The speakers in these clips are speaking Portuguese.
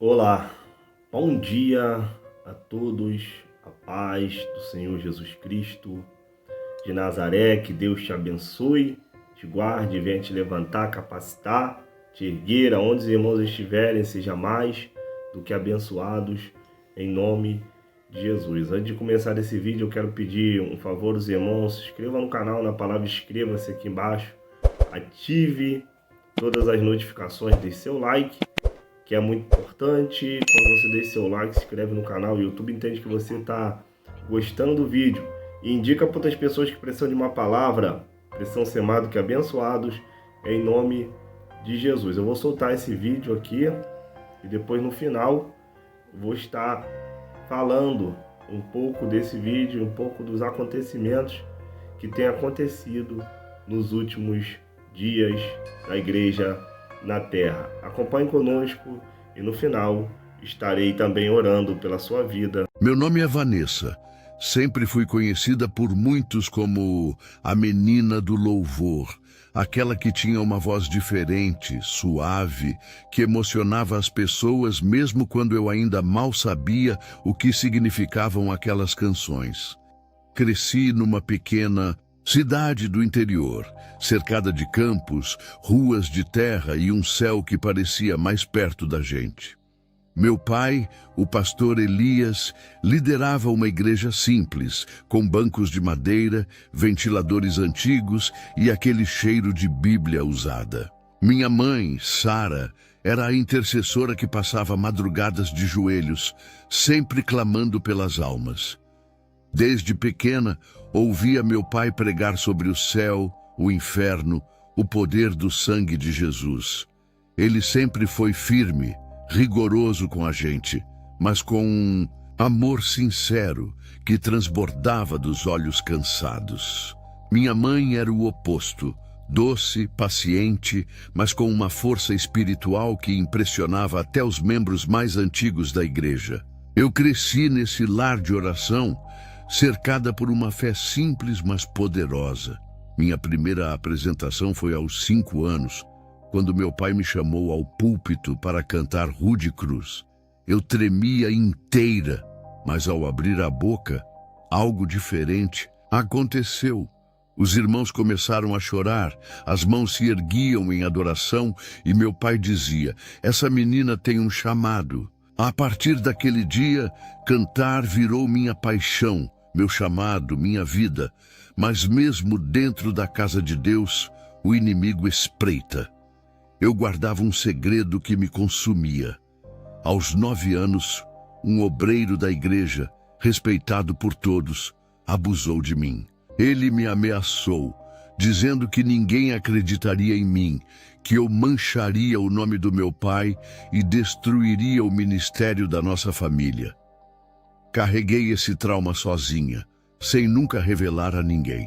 Olá, bom dia a todos, a paz do Senhor Jesus Cristo de Nazaré, que Deus te abençoe, te guarde, venha te levantar, capacitar, te erguer, aonde os irmãos estiverem, seja mais do que abençoados, em nome de Jesus. Antes de começar esse vídeo, eu quero pedir um favor aos irmãos, se inscreva no canal, na palavra inscreva-se aqui embaixo, ative todas as notificações, deixe seu like, que é muito importante. Quando você deixa seu like, se inscreve no canal, o YouTube entende que você está gostando do vídeo e indica para outras pessoas que precisam de uma palavra, precisam ser mais do que abençoados, em nome de Jesus. Eu vou soltar esse vídeo aqui e depois no final vou estar falando um pouco desse vídeo, um pouco dos acontecimentos que têm acontecido nos últimos dias da igreja na terra. Acompanhe conosco e no final estarei também orando pela sua vida. Meu nome é Vanessa. Sempre fui conhecida por muitos como a menina do louvor, aquela que tinha uma voz diferente, suave, que emocionava as pessoas mesmo quando eu ainda mal sabia o que significavam aquelas canções. Cresci numa pequena cidade do interior, cercada de campos, ruas de terra e um céu que parecia mais perto da gente. Meu pai, o pastor Elias, liderava uma igreja simples, com bancos de madeira, ventiladores antigos e aquele cheiro de Bíblia usada. Minha mãe, Sara, era a intercessora que passava madrugadas de joelhos, sempre clamando pelas almas. Desde pequena, ouvia meu pai pregar sobre o céu, o inferno, o poder do sangue de Jesus. Ele sempre foi firme, rigoroso com a gente, mas com um amor sincero que transbordava dos olhos cansados. Minha mãe era o oposto, doce, paciente, mas com uma força espiritual que impressionava até os membros mais antigos da igreja. Eu cresci nesse lar de oração, cercada por uma fé simples, mas poderosa. Minha primeira apresentação foi aos 5 anos, quando meu pai me chamou ao púlpito para cantar Rude Cruz. Eu tremia inteira, mas ao abrir a boca, algo diferente aconteceu. Os irmãos começaram a chorar, as mãos se erguiam em adoração e meu pai dizia: "Essa menina tem um chamado." A partir daquele dia, cantar virou minha paixão, meu chamado, minha vida. Mas mesmo dentro da casa de Deus, o inimigo espreita. Eu guardava um segredo que me consumia. Aos 9 anos, um obreiro da igreja, respeitado por todos, abusou de mim. Ele me ameaçou, dizendo que ninguém acreditaria em mim, que eu mancharia o nome do meu pai e destruiria o ministério da nossa família. Carreguei esse trauma sozinha, sem nunca revelar a ninguém.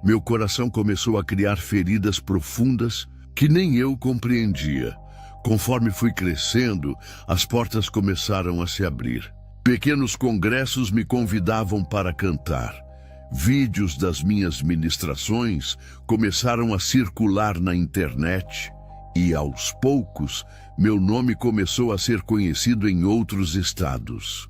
Meu coração começou a criar feridas profundas que nem eu compreendia. Conforme fui crescendo, as portas começaram a se abrir. Pequenos congressos me convidavam para cantar. Vídeos das minhas ministrações começaram a circular na internet e, aos poucos, meu nome começou a ser conhecido em outros estados.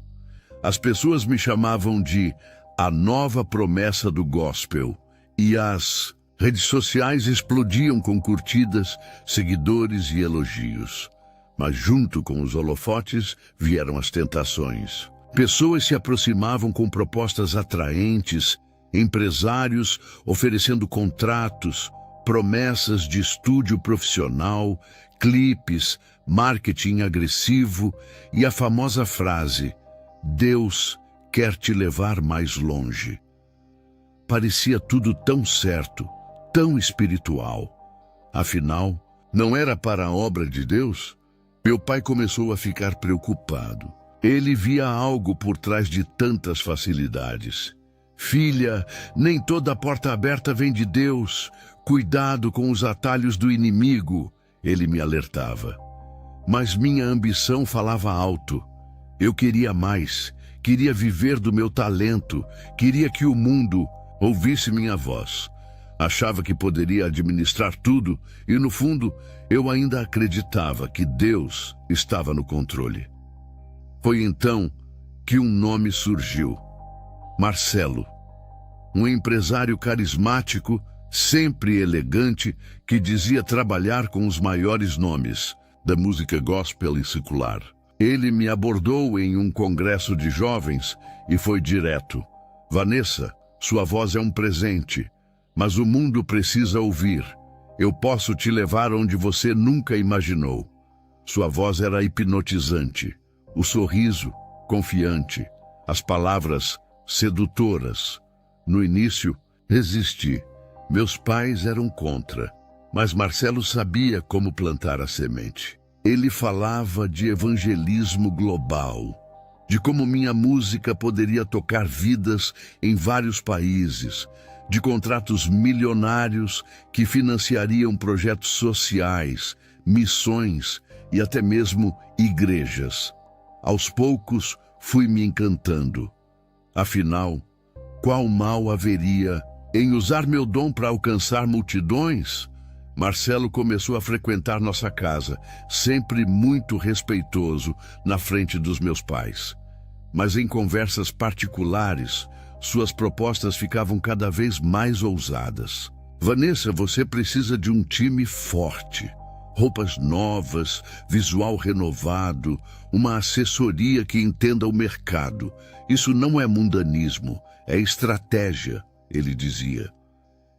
As pessoas me chamavam de a nova promessa do gospel e as redes sociais explodiam com curtidas, seguidores e elogios. Mas junto com os holofotes vieram as tentações. Pessoas se aproximavam com propostas atraentes, empresários oferecendo contratos, promessas de estúdio profissional, clipes, marketing agressivo e a famosa frase: "Deus quer te levar mais longe." Parecia tudo tão certo, tão espiritual. Afinal, não era para a obra de Deus? Meu pai começou a ficar preocupado. Ele via algo por trás de tantas facilidades. "Filha, nem toda porta aberta vem de Deus. Cuidado com os atalhos do inimigo", ele me alertava. Mas minha ambição falava alto. Eu queria mais, queria viver do meu talento, queria que o mundo ouvisse minha voz. Achava que poderia administrar tudo e, no fundo, eu ainda acreditava que Deus estava no controle. Foi então que um nome surgiu: Marcelo. Um empresário carismático, sempre elegante, que dizia trabalhar com os maiores nomes da música gospel e secular. Ele me abordou em um congresso de jovens e foi direto: Vanessa, sua voz é um presente, mas o mundo precisa ouvir. Eu posso te levar onde você nunca imaginou. Sua voz era hipnotizante, o sorriso confiante, as palavras sedutoras. No início, resisti. Meus pais eram contra, mas Marcelo sabia como plantar a semente. Ele falava de evangelismo global, de como minha música poderia tocar vidas em vários países, de contratos milionários que financiariam projetos sociais, missões e até mesmo igrejas. Aos poucos, fui me encantando. Afinal, qual mal haveria em usar meu dom para alcançar multidões? Marcelo começou a frequentar nossa casa, sempre muito respeitoso na frente dos meus pais. Mas em conversas particulares, suas propostas ficavam cada vez mais ousadas. Vanessa, você precisa de um time forte. Roupas novas, visual renovado, uma assessoria que entenda o mercado. Isso não é mundanismo, é estratégia, ele dizia.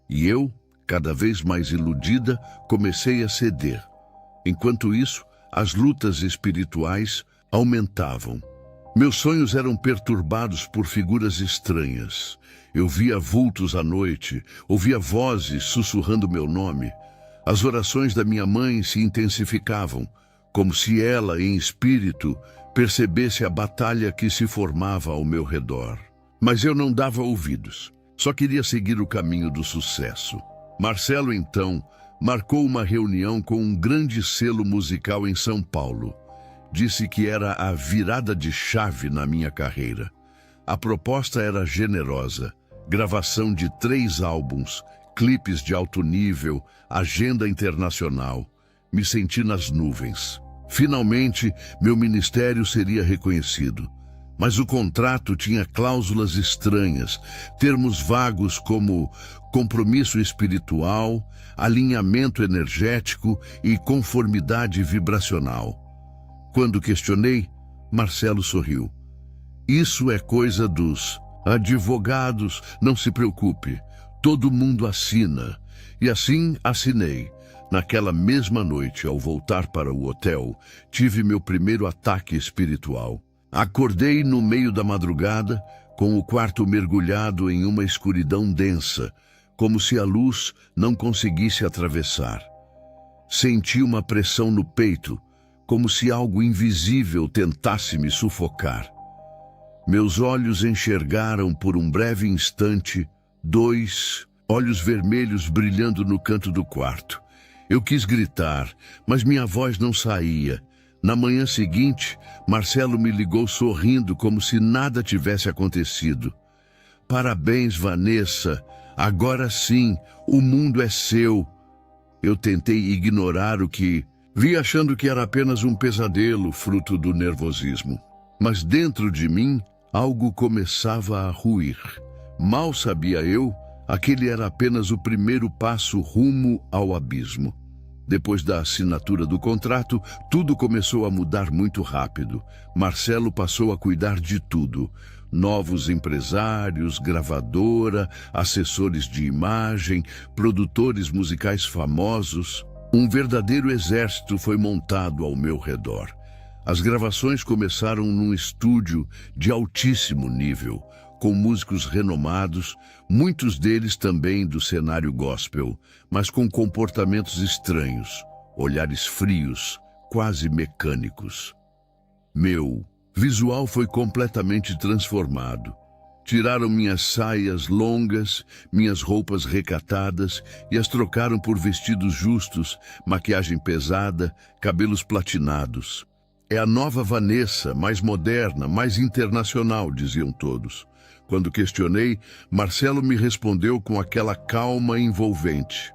E eu, cada vez mais iludida, comecei a ceder. Enquanto isso, as lutas espirituais aumentavam. Meus sonhos eram perturbados por figuras estranhas. Eu via vultos à noite, ouvia vozes sussurrando meu nome. As orações da minha mãe se intensificavam, como se ela, em espírito, percebesse a batalha que se formava ao meu redor. Mas eu não dava ouvidos, só queria seguir o caminho do sucesso. Marcelo, então, marcou uma reunião com um grande selo musical em São Paulo. Disse que era a virada de chave na minha carreira. A proposta era generosa: gravação de 3 álbuns, clipes de alto nível, agenda internacional. Me senti nas nuvens. Finalmente, meu ministério seria reconhecido. Mas o contrato tinha cláusulas estranhas, termos vagos como compromisso espiritual, alinhamento energético e conformidade vibracional. Quando questionei, Marcelo sorriu. Isso é coisa dos advogados, não se preocupe, todo mundo assina. E assim assinei. Naquela mesma noite, ao voltar para o hotel, tive meu primeiro ataque espiritual. Acordei no meio da madrugada, com o quarto mergulhado em uma escuridão densa, como se a luz não conseguisse atravessar. Senti uma pressão no peito, como se algo invisível tentasse me sufocar. Meus olhos enxergaram por um breve instante 2 olhos vermelhos brilhando no canto do quarto. Eu quis gritar, mas minha voz não saía. Na manhã seguinte, Marcelo me ligou sorrindo como se nada tivesse acontecido. Parabéns, Vanessa. Agora sim, o mundo é seu. Eu tentei ignorar o que vi, achando que era apenas um pesadelo, fruto do nervosismo. Mas dentro de mim, algo começava a ruir. Mal sabia eu, aquele era apenas o primeiro passo rumo ao abismo. Depois da assinatura do contrato, tudo começou a mudar muito rápido. Marcelo passou a cuidar de tudo. Novos empresários, gravadora, assessores de imagem, produtores musicais famosos. Um verdadeiro exército foi montado ao meu redor. As gravações começaram num estúdio de altíssimo nível, com músicos renomados, muitos deles também do cenário gospel, mas com comportamentos estranhos, olhares frios, quase mecânicos. Meu visual foi completamente transformado. Tiraram minhas saias longas, minhas roupas recatadas e as trocaram por vestidos justos, maquiagem pesada, cabelos platinados. É a nova Vanessa, mais moderna, mais internacional, diziam todos. Quando questionei, Marcelo me respondeu com aquela calma envolvente.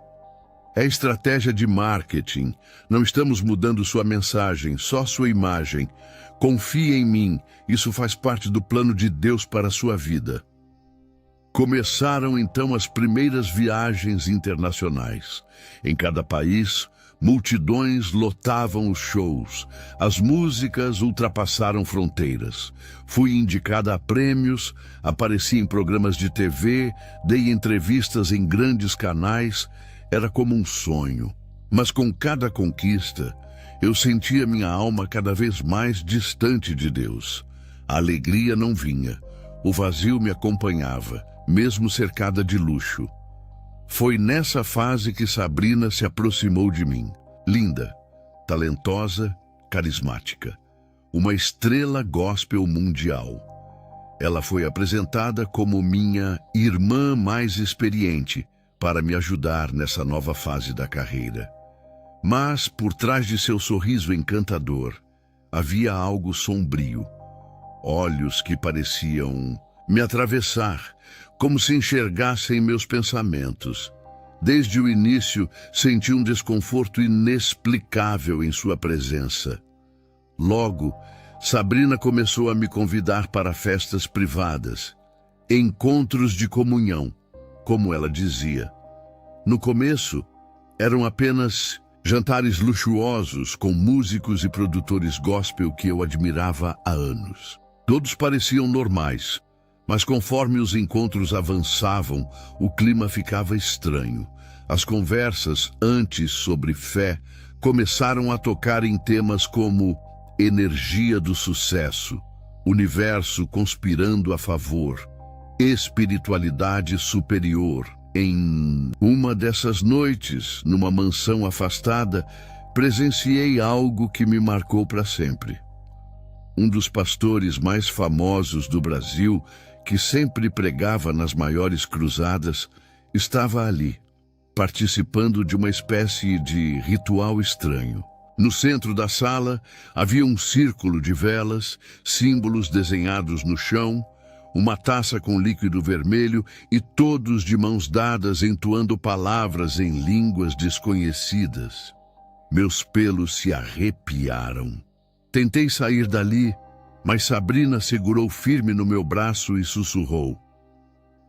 É estratégia de marketing. Não estamos mudando sua mensagem, só sua imagem. Confie em mim, isso faz parte do plano de Deus para a sua vida. Começaram então as primeiras viagens internacionais. Em cada país, multidões lotavam os shows. As músicas ultrapassaram fronteiras. Fui indicada a prêmios, apareci em programas de TV, dei entrevistas em grandes canais. Era como um sonho. Mas com cada conquista, eu sentia minha alma cada vez mais distante de Deus. A alegria não vinha. O vazio me acompanhava, mesmo cercada de luxo. Foi nessa fase que Sabrina se aproximou de mim. Linda, talentosa, carismática. Uma estrela gospel mundial. Ela foi apresentada como minha irmã mais experiente para me ajudar nessa nova fase da carreira. Mas, por trás de seu sorriso encantador, havia algo sombrio. Olhos que pareciam me atravessar, como se enxergassem meus pensamentos. Desde o início, senti um desconforto inexplicável em sua presença. Logo, Sabrina começou a me convidar para festas privadas, encontros de comunhão, como ela dizia. No começo, eram apenas jantares luxuosos com músicos e produtores gospel que eu admirava há anos. Todos pareciam normais, mas conforme os encontros avançavam, o clima ficava estranho. As conversas, antes sobre fé, começaram a tocar em temas como energia do sucesso, universo conspirando a favor, espiritualidade superior. Em uma dessas noites, numa mansão afastada, presenciei algo que me marcou para sempre. Um dos pastores mais famosos do Brasil, que sempre pregava nas maiores cruzadas, estava ali, participando de uma espécie de ritual estranho. No centro da sala havia um círculo de velas, símbolos desenhados no chão, uma taça com líquido vermelho e todos de mãos dadas entoando palavras em línguas desconhecidas. Meus pelos se arrepiaram. Tentei sair dali, mas Sabrina segurou firme no meu braço e sussurrou: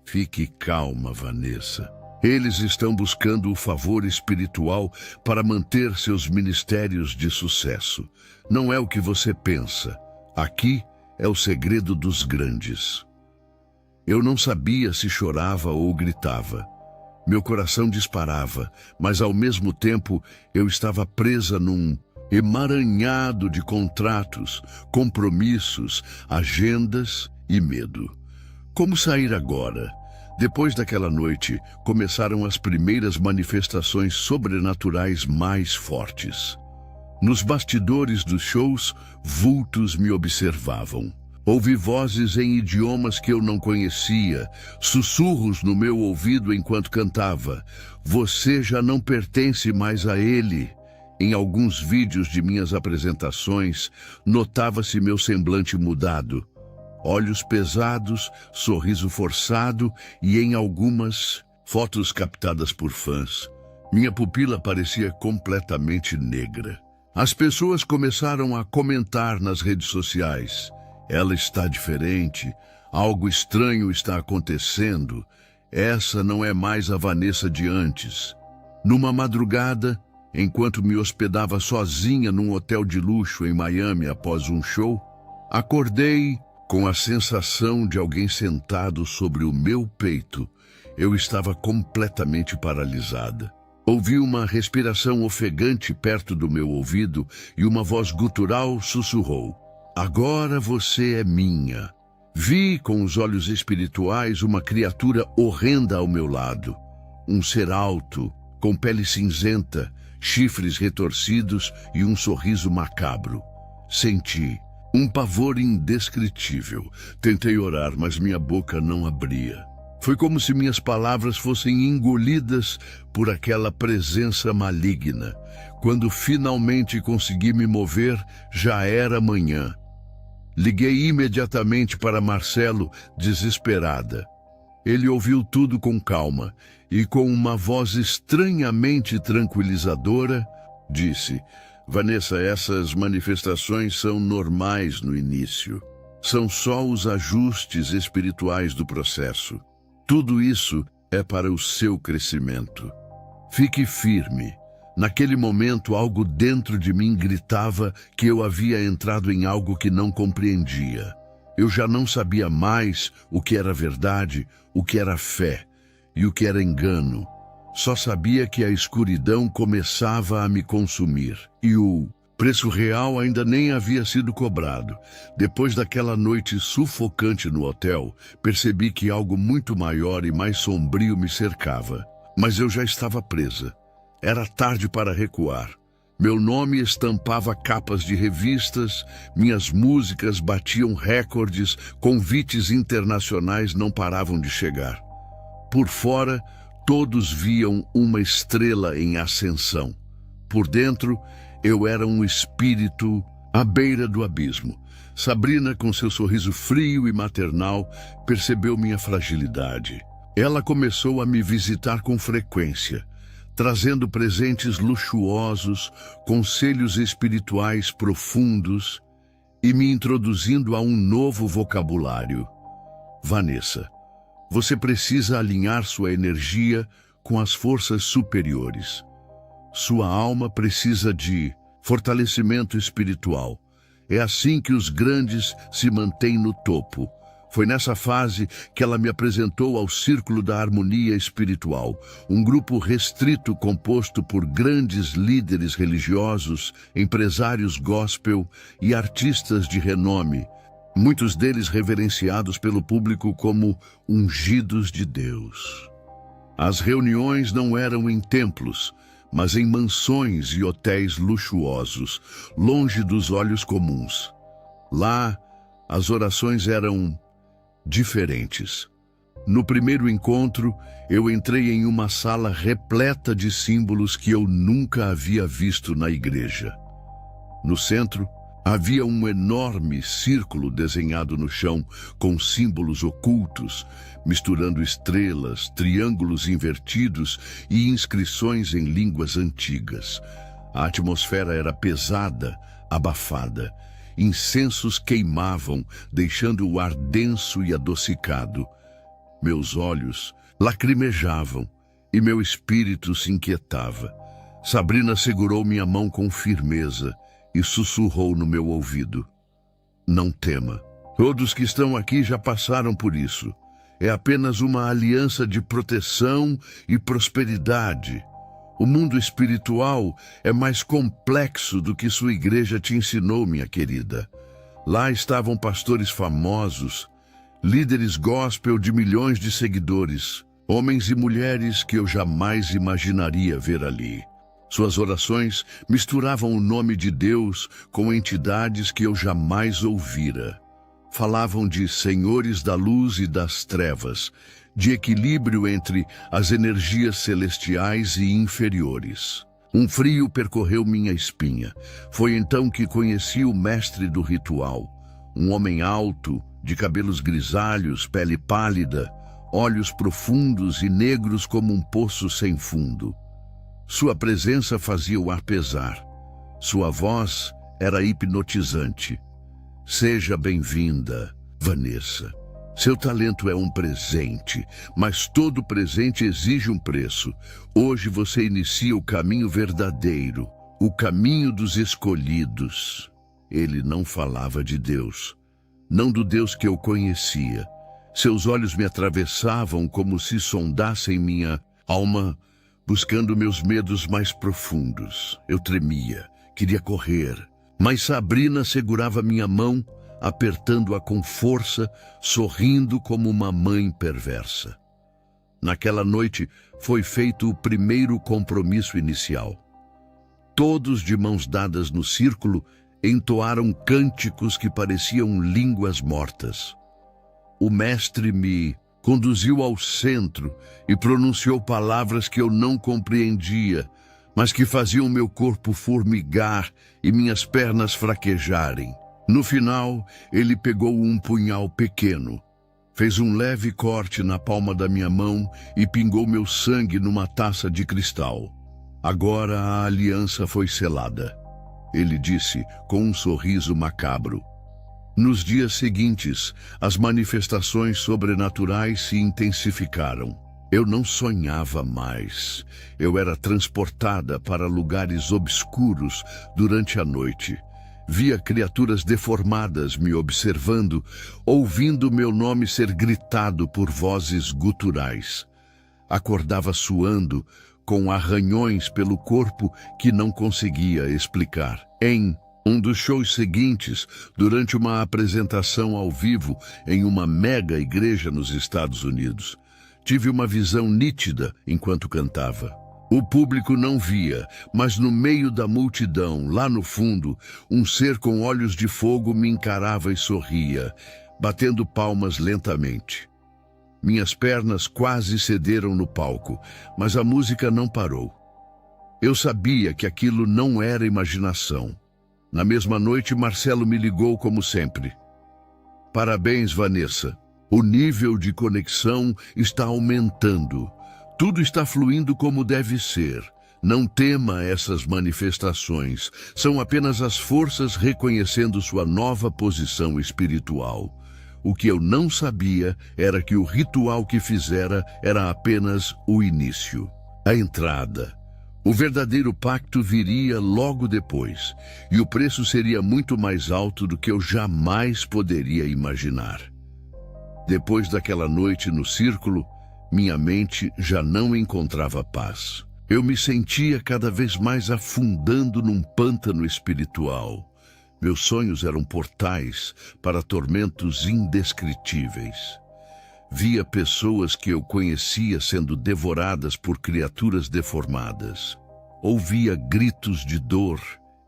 "Fique calma, Vanessa. Eles estão buscando o favor espiritual para manter seus ministérios de sucesso. Não é o que você pensa. Aqui é o segredo dos grandes." Eu não sabia se chorava ou gritava. Meu coração disparava, mas ao mesmo tempo eu estava presa num emaranhado de contratos, compromissos, agendas e medo. Como sair agora? Depois daquela noite, começaram as primeiras manifestações sobrenaturais mais fortes. Nos bastidores dos shows, vultos me observavam. Ouvi vozes em idiomas que eu não conhecia, sussurros no meu ouvido enquanto cantava: "Você já não pertence mais a ele." Em alguns vídeos de minhas apresentações, notava-se meu semblante mudado. Olhos pesados, sorriso forçado e em algumas fotos captadas por fãs, minha pupila parecia completamente negra. As pessoas começaram a comentar nas redes sociais: "Ela está diferente, algo estranho está acontecendo, essa não é mais a Vanessa de antes." Numa madrugada, enquanto me hospedava sozinha num hotel de luxo em Miami após um show, acordei com a sensação de alguém sentado sobre o meu peito. Eu estava completamente paralisada. Ouvi uma respiração ofegante perto do meu ouvido e uma voz gutural sussurrou: "Agora você é minha." Vi com os olhos espirituais uma criatura horrenda ao meu lado. Um ser alto, com pele cinzenta, chifres retorcidos e um sorriso macabro. Senti um pavor indescritível. Tentei orar, mas minha boca não abria. Foi como se minhas palavras fossem engolidas por aquela presença maligna. Quando finalmente consegui me mover, já era manhã. Liguei imediatamente para Marcelo, desesperada. Ele ouviu tudo com calma e, com uma voz estranhamente tranquilizadora, disse: Vanessa, essas manifestações são normais no início. São só os ajustes espirituais do processo. Tudo isso é para o seu crescimento. Fique firme. Naquele momento, algo dentro de mim gritava que eu havia entrado em algo que não compreendia. Eu já não sabia mais o que era verdade, o que era fé e o que era engano. Só sabia que a escuridão começava a me consumir. E o preço real ainda nem havia sido cobrado. Depois daquela noite sufocante no hotel, percebi que algo muito maior e mais sombrio me cercava. Mas eu já estava presa. Era tarde para recuar. Meu nome estampava capas de revistas, minhas músicas batiam recordes, convites internacionais não paravam de chegar. Por fora, todos viam uma estrela em ascensão. Por dentro, eu era um espírito à beira do abismo. Sabrina, com seu sorriso frio e maternal, percebeu minha fragilidade. Ela começou a me visitar com frequência, trazendo presentes luxuosos, conselhos espirituais profundos e me introduzindo a um novo vocabulário. Vanessa, você precisa alinhar sua energia com as forças superiores. Sua alma precisa de fortalecimento espiritual. É assim que os grandes se mantêm no topo. Foi nessa fase que ela me apresentou ao Círculo da Harmonia Espiritual, um grupo restrito composto por grandes líderes religiosos, empresários gospel e artistas de renome, muitos deles reverenciados pelo público como ungidos de Deus. As reuniões não eram em templos, mas em mansões e hotéis luxuosos, longe dos olhos comuns. Lá, as orações eram diferentes. No primeiro encontro, eu entrei em uma sala repleta de símbolos que eu nunca havia visto na igreja. No centro, havia um enorme círculo desenhado no chão com símbolos ocultos, misturando estrelas, triângulos invertidos e inscrições em línguas antigas. A atmosfera era pesada, abafada. Incensos queimavam, deixando o ar denso e adocicado. Meus olhos lacrimejavam e meu espírito se inquietava. Sabrina segurou minha mão com firmeza e sussurrou no meu ouvido: Não tema. Todos que estão aqui já passaram por isso. É apenas uma aliança de proteção e prosperidade. O mundo espiritual é mais complexo do que sua igreja te ensinou, minha querida. Lá estavam pastores famosos, líderes gospel de milhões de seguidores, homens e mulheres que eu jamais imaginaria ver ali. Suas orações misturavam o nome de Deus com entidades que eu jamais ouvira. Falavam de senhores da luz e das trevas, de equilíbrio entre as energias celestiais e inferiores. Um frio percorreu minha espinha. Foi então que conheci o mestre do ritual, um homem alto, de cabelos grisalhos, pele pálida, olhos profundos e negros como um poço sem fundo. Sua presença fazia o ar pesar. Sua voz era hipnotizante. Seja bem-vinda, Vanessa. Seu talento é um presente, mas todo presente exige um preço. Hoje você inicia o caminho verdadeiro, o caminho dos escolhidos. Ele não falava de Deus, não do Deus que eu conhecia. Seus olhos me atravessavam como se sondassem minha alma, buscando meus medos mais profundos. Eu tremia, queria correr, mas Sabrina segurava minha mão, apertando-a com força, sorrindo como uma mãe perversa. Naquela noite foi feito o primeiro compromisso inicial. Todos, de mãos dadas no círculo, entoaram cânticos que pareciam línguas mortas. O mestre me conduziu ao centro e pronunciou palavras que eu não compreendia, mas que faziam meu corpo formigar e minhas pernas fraquejarem. No final, ele pegou um punhal pequeno, fez um leve corte na palma da minha mão e pingou meu sangue numa taça de cristal. Agora a aliança foi selada, ele disse com um sorriso macabro. Nos dias seguintes, as manifestações sobrenaturais se intensificaram. Eu não sonhava mais. Eu era transportada para lugares obscuros durante a noite. Via criaturas deformadas me observando, ouvindo meu nome ser gritado por vozes guturais. Acordava suando, com arranhões pelo corpo que não conseguia explicar. Em um dos shows seguintes, durante uma apresentação ao vivo em uma mega igreja nos Estados Unidos, tive uma visão nítida enquanto cantava. O público não via, mas no meio da multidão, lá no fundo, um ser com olhos de fogo me encarava e sorria, batendo palmas lentamente. Minhas pernas quase cederam no palco, mas a música não parou. Eu sabia que aquilo não era imaginação. Na mesma noite, Marcelo me ligou como sempre. Parabéns, Vanessa. O nível de conexão está aumentando. Tudo está fluindo como deve ser. Não tema essas manifestações. São apenas as forças reconhecendo sua nova posição espiritual. O que eu não sabia era que o ritual que fizera era apenas o início. A entrada. O verdadeiro pacto viria logo depois, e o preço seria muito mais alto do que eu jamais poderia imaginar. Depois daquela noite no círculo, minha mente já não encontrava paz. Eu me sentia cada vez mais afundando num pântano espiritual. Meus sonhos eram portais para tormentos indescritíveis. Via pessoas que eu conhecia sendo devoradas por criaturas deformadas. Ouvia gritos de dor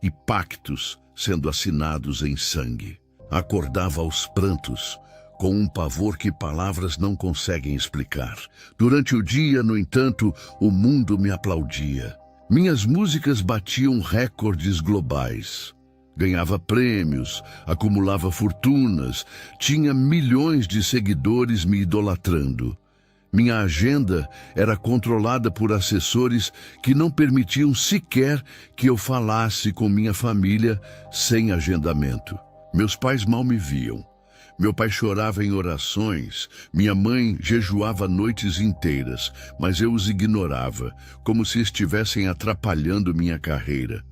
e pactos sendo assinados em sangue. Acordava aos prantos, com um pavor que palavras não conseguem explicar. Durante o dia, no entanto, o mundo me aplaudia. Minhas músicas batiam recordes globais. Ganhava prêmios, acumulava fortunas, tinha milhões de seguidores me idolatrando. Minha agenda era controlada por assessores que não permitiam sequer que eu falasse com minha família sem agendamento. Meus pais mal me viam. Meu pai chorava em orações, minha mãe jejuava noites inteiras, mas eu os ignorava, como se estivessem atrapalhando minha carreira.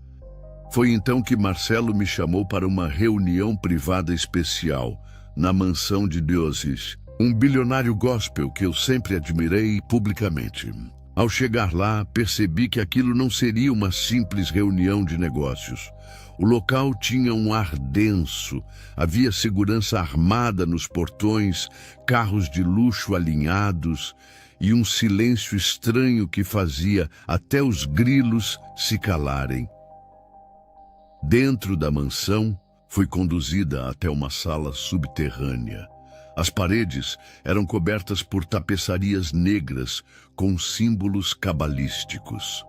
Foi então que Marcelo me chamou para uma reunião privada especial, na mansão de Deuses, um bilionário gospel que eu sempre admirei publicamente. Ao chegar lá, percebi que aquilo não seria uma simples reunião de negócios. O local tinha um ar denso, havia segurança armada nos portões, carros de luxo alinhados e um silêncio estranho que fazia até os grilos se calarem. Dentro da mansão, fui conduzida até uma sala subterrânea. As paredes eram cobertas por tapeçarias negras com símbolos cabalísticos.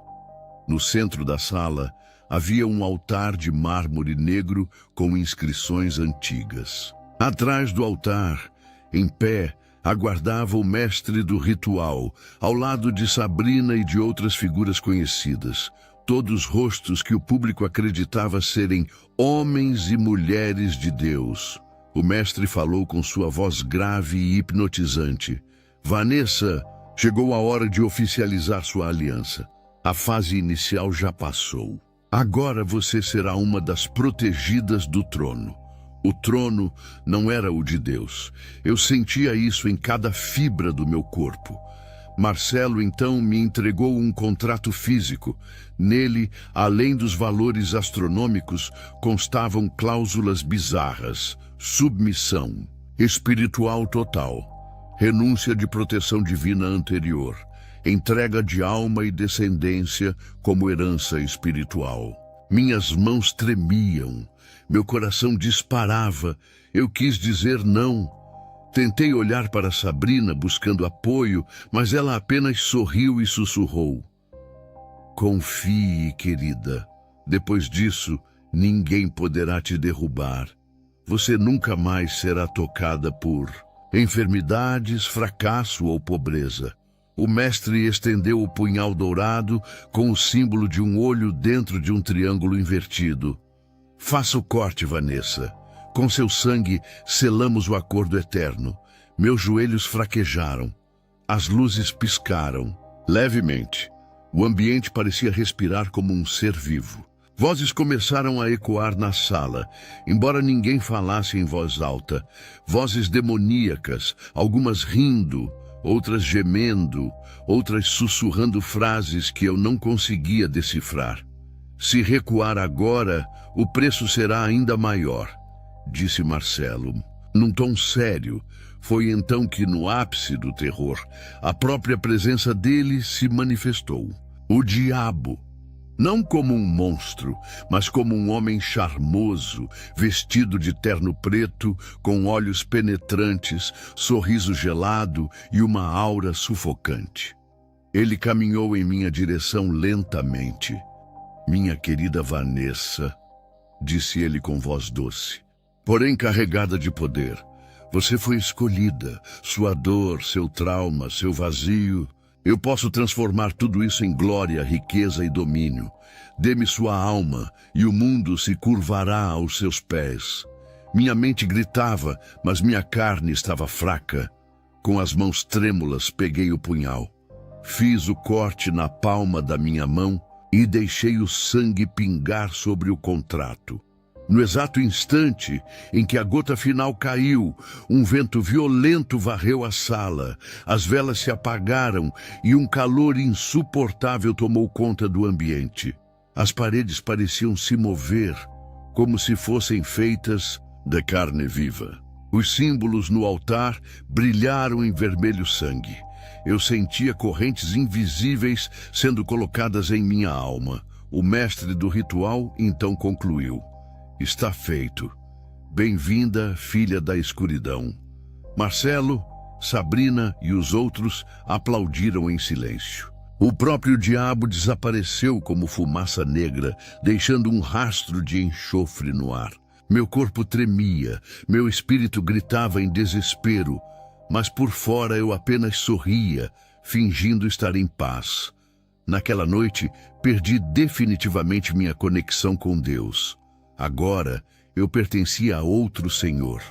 No centro da sala, havia um altar de mármore negro com inscrições antigas. Atrás do altar, em pé, aguardava o mestre do ritual, ao lado de Sabrina e de outras figuras conhecidas. Todos rostos que o público acreditava serem homens e mulheres de Deus. O mestre falou com sua voz grave e hipnotizante. Vanessa, chegou a hora de oficializar sua aliança. A fase inicial já passou. Agora você será uma das protegidas do trono. O trono não era o de Deus. Eu sentia isso em cada fibra do meu corpo. Marcelo então me entregou um contrato físico. Nele, além dos valores astronômicos, constavam cláusulas bizarras: submissão, espiritual total, renúncia de proteção divina anterior, entrega de alma e descendência como herança espiritual. Minhas mãos tremiam, meu coração disparava. Eu quis dizer não. Tentei olhar para Sabrina buscando apoio, mas ela apenas sorriu e sussurrou: "Confie, querida. Depois disso, ninguém poderá te derrubar. Você nunca mais será tocada por enfermidades, fracasso ou pobreza." O mestre estendeu o punhal dourado com o símbolo de um olho dentro de um triângulo invertido. "Faça o corte, Vanessa. Com seu sangue, selamos o acordo eterno." Meus joelhos fraquejaram. As luzes piscaram. Levemente, o ambiente parecia respirar como um ser vivo. Vozes começaram a ecoar na sala, embora ninguém falasse em voz alta. Vozes demoníacas, algumas rindo, outras gemendo, outras sussurrando frases que eu não conseguia decifrar. "Se recuar agora, o preço será ainda maior", disse Marcelo, num tom sério. Foi então que, no ápice do terror, a própria presença dele se manifestou. O diabo. Não como um monstro, mas como um homem charmoso, vestido de terno preto, com olhos penetrantes, sorriso gelado e uma aura sufocante. Ele caminhou em minha direção lentamente. "Minha querida Vanessa", disse ele com voz doce, porém carregada de poder. "Você foi escolhida. Sua dor, seu trauma, seu vazio. Eu posso transformar tudo isso em glória, riqueza e domínio. Dê-me sua alma e o mundo se curvará aos seus pés." Minha mente gritava, mas minha carne estava fraca. Com as mãos trêmulas, peguei o punhal. Fiz o corte na palma da minha mão e deixei o sangue pingar sobre o contrato. No exato instante em que a gota final caiu, um vento violento varreu a sala, as velas se apagaram e um calor insuportável tomou conta do ambiente. As paredes pareciam se mover, como se fossem feitas de carne viva. Os símbolos no altar brilharam em vermelho sangue. Eu sentia correntes invisíveis sendo colocadas em minha alma. O mestre do ritual então concluiu: "Está feito. Bem-vinda, filha da escuridão." Marcelo, Sabrina e os outros aplaudiram em silêncio. O próprio diabo desapareceu como fumaça negra, deixando um rastro de enxofre no ar. Meu corpo tremia, meu espírito gritava em desespero, mas por fora eu apenas sorria, fingindo estar em paz. Naquela noite, perdi definitivamente minha conexão com Deus. Agora, eu pertencia a outro senhor.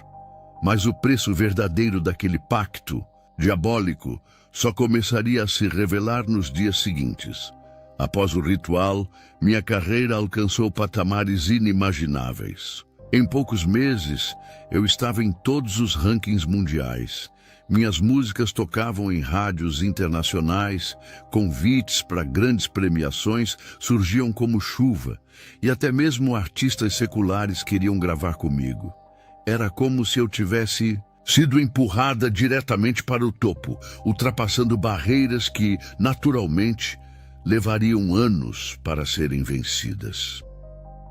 Mas o preço verdadeiro daquele pacto diabólico só começaria a se revelar nos dias seguintes. Após o ritual, minha carreira alcançou patamares inimagináveis. Em poucos meses, eu estava em todos os rankings mundiais. Minhas músicas tocavam em rádios internacionais, convites para grandes premiações surgiam como chuva, e até mesmo artistas seculares queriam gravar comigo. Era como se eu tivesse sido empurrada diretamente para o topo, ultrapassando barreiras que, naturalmente, levariam anos para serem vencidas.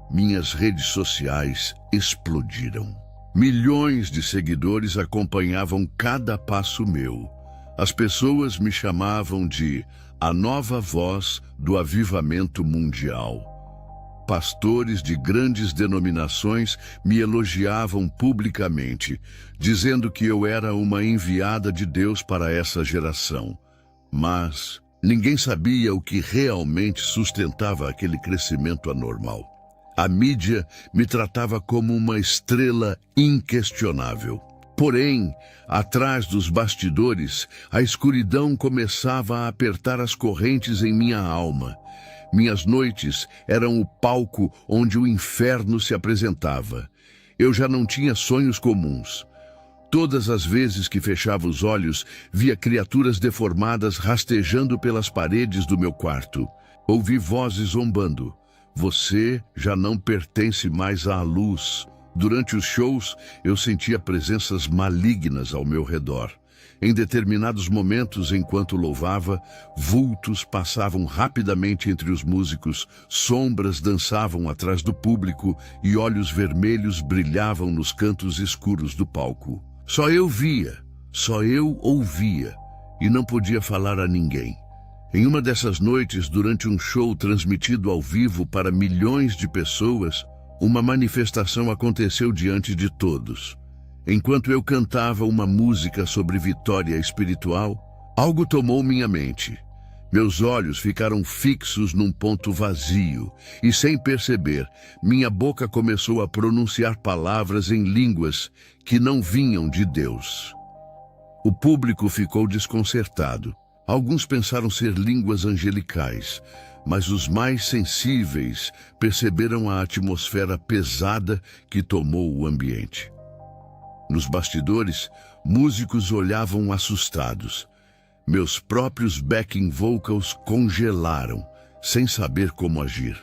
Minhas redes sociais explodiram. Milhões de seguidores acompanhavam cada passo meu. As pessoas me chamavam de a nova voz do avivamento mundial. Pastores de grandes denominações me elogiavam publicamente, dizendo que eu era uma enviada de Deus para essa geração. Mas ninguém sabia o que realmente sustentava aquele crescimento anormal. A mídia me tratava como uma estrela inquestionável. Porém, atrás dos bastidores, a escuridão começava a apertar as correntes em minha alma. Minhas noites eram o palco onde o inferno se apresentava. Eu já não tinha sonhos comuns. Todas as vezes que fechava os olhos, via criaturas deformadas rastejando pelas paredes do meu quarto. Ouvi vozes zombando. Você já não pertence mais à luz. Durante os shows, eu sentia presenças malignas ao meu redor. Em determinados momentos, enquanto louvava, vultos passavam rapidamente entre os músicos, sombras dançavam atrás do público e olhos vermelhos brilhavam nos cantos escuros do palco. Só eu via, só eu ouvia e não podia falar a ninguém. Em uma dessas noites, durante um show transmitido ao vivo para milhões de pessoas, uma manifestação aconteceu diante de todos. Enquanto eu cantava uma música sobre vitória espiritual, algo tomou minha mente. Meus olhos ficaram fixos num ponto vazio e, sem perceber, minha boca começou a pronunciar palavras em línguas que não vinham de Deus. O público ficou desconcertado. Alguns pensaram ser línguas angelicais, mas os mais sensíveis perceberam a atmosfera pesada que tomou o ambiente. Nos bastidores, músicos olhavam assustados. Meus próprios backing vocals congelaram, sem saber como agir.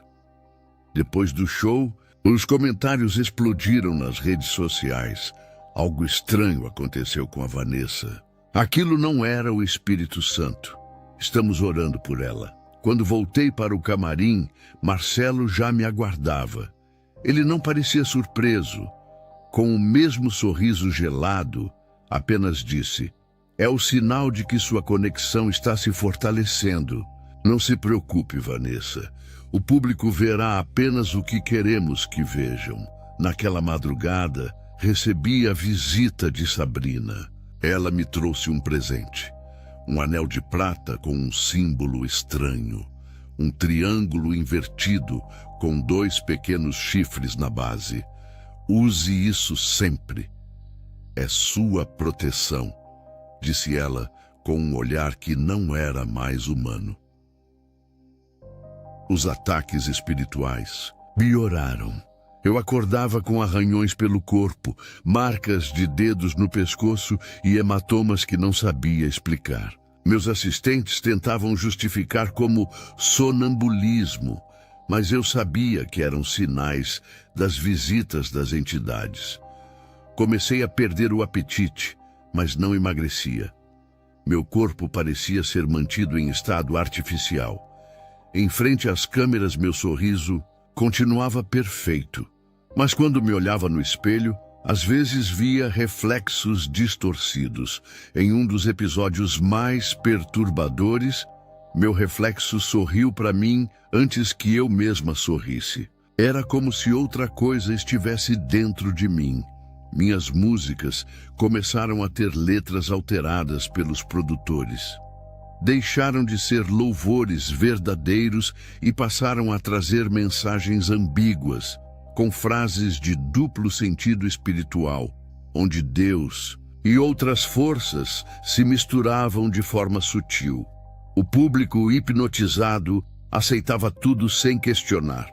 Depois do show, os comentários explodiram nas redes sociais. Algo estranho aconteceu com a Vanessa. Aquilo não era o Espírito Santo. Estamos orando por ela. Quando voltei para o camarim, Marcelo já me aguardava. Ele não parecia surpreso. Com o mesmo sorriso gelado, apenas disse: "É o sinal de que sua conexão está se fortalecendo. Não se preocupe, Vanessa. O público verá apenas o que queremos que vejam." Naquela madrugada, recebi a visita de Sabrina. Ela me trouxe um presente. Um anel de prata com um símbolo estranho. Um triângulo invertido com 2 pequenos chifres na base. "Use isso sempre. É sua proteção", disse ela com um olhar que não era mais humano. Os ataques espirituais pioraram. Eu acordava com arranhões pelo corpo, marcas de dedos no pescoço e hematomas que não sabia explicar. Meus assistentes tentavam justificar como sonambulismo, mas eu sabia que eram sinais das visitas das entidades. Comecei a perder o apetite, mas não emagrecia. Meu corpo parecia ser mantido em estado artificial. Em frente às câmeras, meu sorriso continuava perfeito. Mas quando me olhava no espelho, às vezes via reflexos distorcidos. Em um dos episódios mais perturbadores, meu reflexo sorriu para mim antes que eu mesma sorrisse. Era como se outra coisa estivesse dentro de mim. Minhas músicas começaram a ter letras alteradas pelos produtores. Deixaram de ser louvores verdadeiros e passaram a trazer mensagens ambíguas, com frases de duplo sentido espiritual, onde Deus e outras forças se misturavam de forma sutil. O público hipnotizado aceitava tudo sem questionar.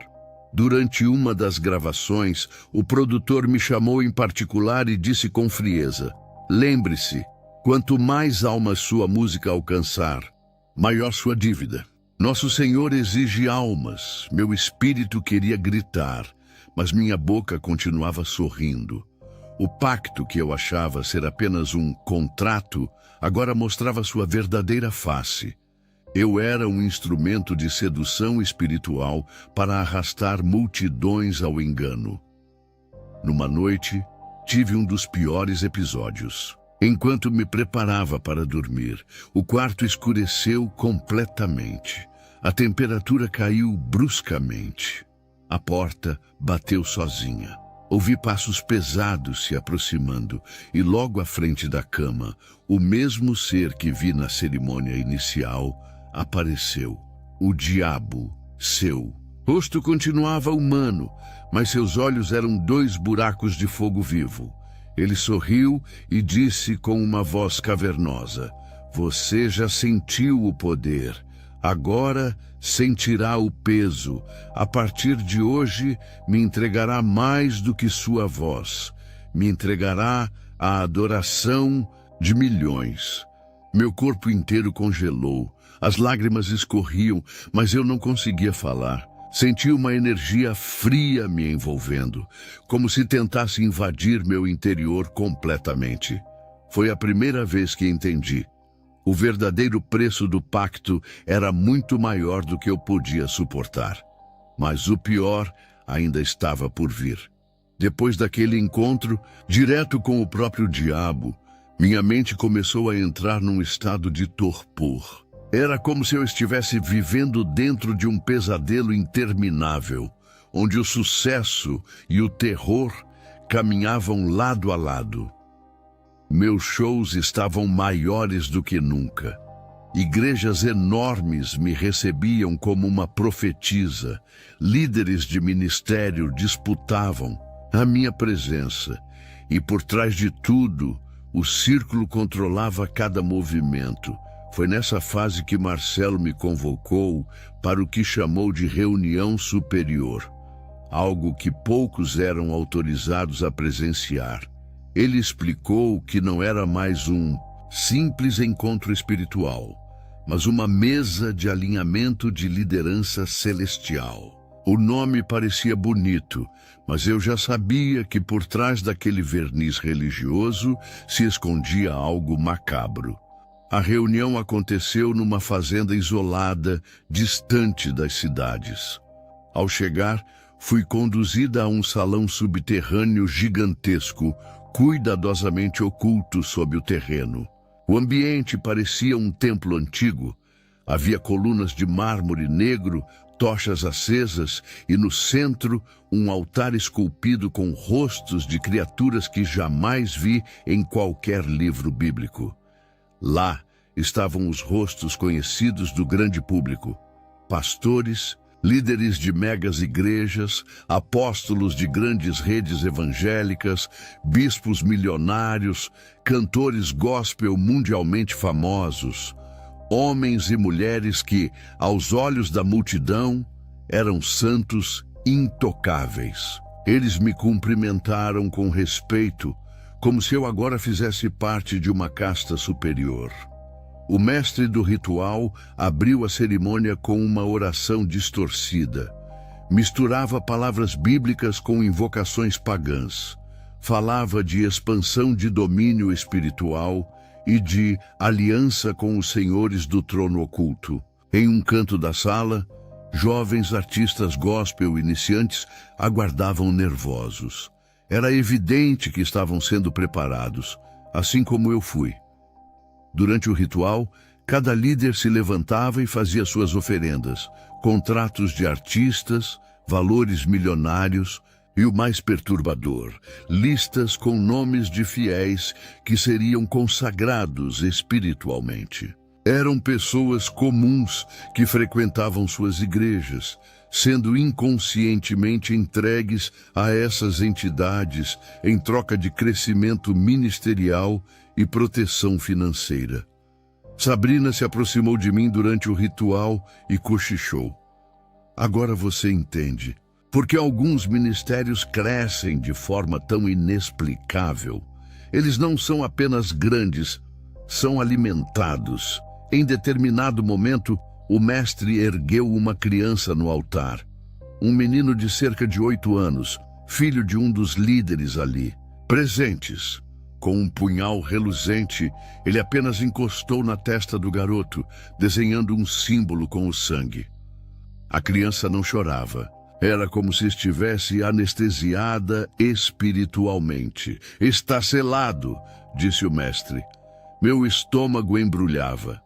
Durante uma das gravações, o produtor me chamou em particular e disse com frieza: "Lembre-se, quanto mais almas sua música alcançar, maior sua dívida. Nosso Senhor exige almas." Meu espírito queria gritar, mas minha boca continuava sorrindo. O pacto que eu achava ser apenas um contrato, agora mostrava sua verdadeira face. Eu era um instrumento de sedução espiritual para arrastar multidões ao engano. Numa noite, tive um dos piores episódios. Enquanto me preparava para dormir, o quarto escureceu completamente. A temperatura caiu bruscamente. A porta bateu sozinha. Ouvi passos pesados se aproximando e logo à frente da cama, o mesmo ser que vi na cerimônia inicial apareceu. O diabo, seu rosto continuava humano, mas seus olhos eram 2 buracos de fogo vivo. Ele sorriu e disse com uma voz cavernosa: "Você já sentiu o poder. Agora sentirá o peso. A partir de hoje, me entregará mais do que sua voz. Me entregará a adoração de milhões." Meu corpo inteiro congelou. As lágrimas escorriam, mas eu não conseguia falar. Senti uma energia fria me envolvendo, como se tentasse invadir meu interior completamente. Foi a primeira vez que entendi. O verdadeiro preço do pacto era muito maior do que eu podia suportar. Mas o pior ainda estava por vir. Depois daquele encontro, direto com o próprio diabo, minha mente começou a entrar num estado de torpor. Era como se eu estivesse vivendo dentro de um pesadelo interminável, onde o sucesso e o terror caminhavam lado a lado. Meus shows estavam maiores do que nunca. Igrejas enormes me recebiam como uma profetisa. Líderes de ministério disputavam a minha presença. E por trás de tudo, o círculo controlava cada movimento. Foi nessa fase que Marcelo me convocou para o que chamou de reunião superior, algo que poucos eram autorizados a presenciar. Ele explicou que não era mais um simples encontro espiritual, mas uma mesa de alinhamento de liderança celestial. O nome parecia bonito, mas eu já sabia que por trás daquele verniz religioso se escondia algo macabro. A reunião aconteceu numa fazenda isolada, distante das cidades. Ao chegar, fui conduzida a um salão subterrâneo gigantesco, cuidadosamente oculto sob o terreno. O ambiente parecia um templo antigo. Havia colunas de mármore negro, tochas acesas e no centro um altar esculpido com rostos de criaturas que jamais vi em qualquer livro bíblico. Lá estavam os rostos conhecidos do grande público: pastores, líderes de megas igrejas, apóstolos de grandes redes evangélicas, bispos milionários, cantores gospel mundialmente famosos, homens e mulheres que, aos olhos da multidão, eram santos intocáveis. Eles me cumprimentaram com respeito, como se eu agora fizesse parte de uma casta superior. O mestre do ritual abriu a cerimônia com uma oração distorcida. Misturava palavras bíblicas com invocações pagãs. Falava de expansão de domínio espiritual e de aliança com os senhores do trono oculto. Em um canto da sala, jovens artistas gospel iniciantes aguardavam nervosos. Era evidente que estavam sendo preparados, assim como eu fui. Durante o ritual, cada líder se levantava e fazia suas oferendas, contratos de artistas, valores milionários e o mais perturbador, listas com nomes de fiéis que seriam consagrados espiritualmente. Eram pessoas comuns que frequentavam suas igrejas, sendo inconscientemente entregues a essas entidades em troca de crescimento ministerial e proteção financeira. Sabrina se aproximou de mim durante o ritual e cochichou. Agora você entende porque alguns ministérios crescem de forma tão inexplicável. Eles não são apenas grandes, são alimentados. Em determinado momento, o mestre ergueu uma criança no altar. Um menino de cerca de 8 anos, filho de um dos líderes ali. Presentes. Com um punhal reluzente, ele apenas encostou na testa do garoto, desenhando um símbolo com o sangue. A criança não chorava. Era como se estivesse anestesiada espiritualmente. Está selado, disse o mestre. Meu estômago embrulhava.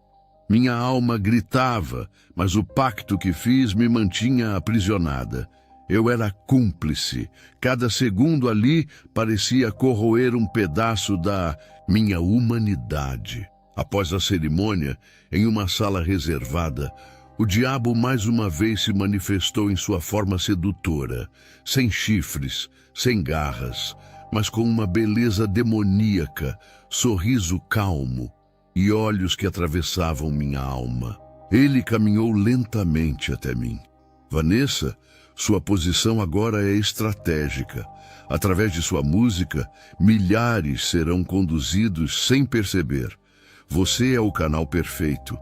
Minha alma gritava, mas o pacto que fiz me mantinha aprisionada. Eu era cúmplice. Cada segundo ali parecia corroer um pedaço da minha humanidade. Após a cerimônia, em uma sala reservada, o diabo mais uma vez se manifestou em sua forma sedutora, sem chifres, sem garras, mas com uma beleza demoníaca, sorriso calmo e olhos que atravessavam minha alma. Ele caminhou lentamente até mim. Vanessa, sua posição agora é estratégica. Através de sua música, milhares serão conduzidos sem perceber. Você é o canal perfeito.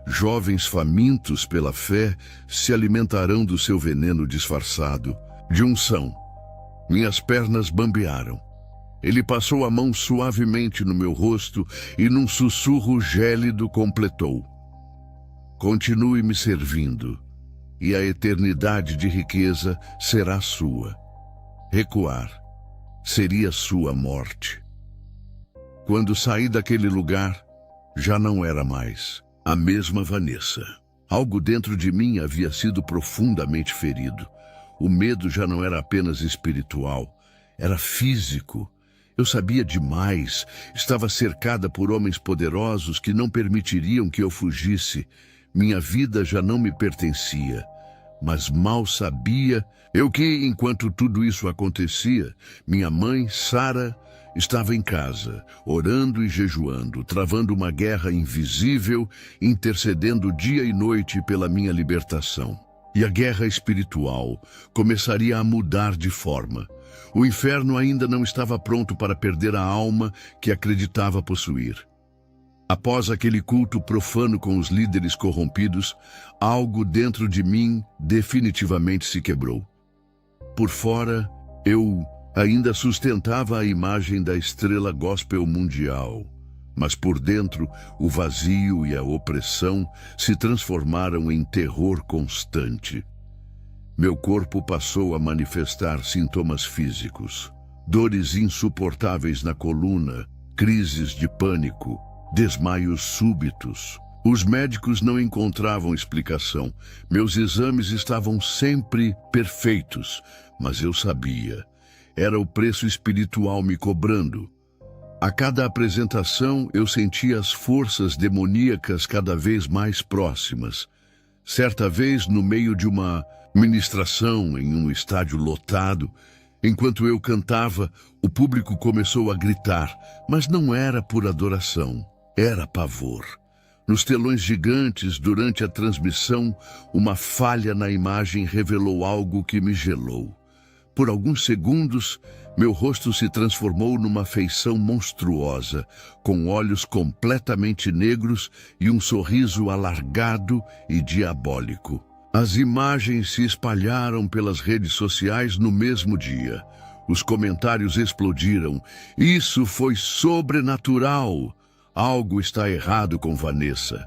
Jovens famintos pela fé se alimentarão do seu veneno disfarçado. De unção. Minhas pernas bambearam. Ele passou a mão suavemente no meu rosto e num sussurro gélido completou. Continue me servindo, e a eternidade de riqueza será sua. Recuar. seria sua morte. Quando saí daquele lugar, já não era mais a mesma Vanessa. Algo dentro de mim havia sido profundamente ferido. O medo já não era apenas espiritual, era físico. Eu sabia demais, estava cercada por homens poderosos que não permitiriam que eu fugisse. Minha vida já não me pertencia. Mas mal sabia eu que, enquanto tudo isso acontecia, minha mãe, Sara, estava em casa, orando e jejuando, travando uma guerra invisível, intercedendo dia e noite pela minha libertação. E a guerra espiritual começaria a mudar de forma. O inferno ainda não estava pronto para perder a alma que acreditava possuir. Após aquele culto profano com os líderes corrompidos, algo dentro de mim definitivamente se quebrou. Por fora, eu ainda sustentava a imagem da estrela gospel mundial, mas por dentro, o vazio e a opressão se transformaram em terror constante. Meu corpo passou a manifestar sintomas físicos, dores insuportáveis na coluna, crises de pânico, desmaios súbitos. Os médicos não encontravam explicação. Meus exames estavam sempre perfeitos, mas eu sabia. Era o preço espiritual me cobrando. A cada apresentação, eu sentia as forças demoníacas cada vez mais próximas. Certa vez, no meio de uma ministração em um estádio lotado, enquanto eu cantava, o público começou a gritar, mas não era por adoração, era pavor. Nos telões gigantes, durante a transmissão, uma falha na imagem revelou algo que me gelou. Por alguns segundos, meu rosto se transformou numa feição monstruosa, com olhos completamente negros e um sorriso alargado e diabólico. As imagens se espalharam pelas redes sociais no mesmo dia. Os comentários explodiram. Isso foi sobrenatural. Algo está errado com Vanessa.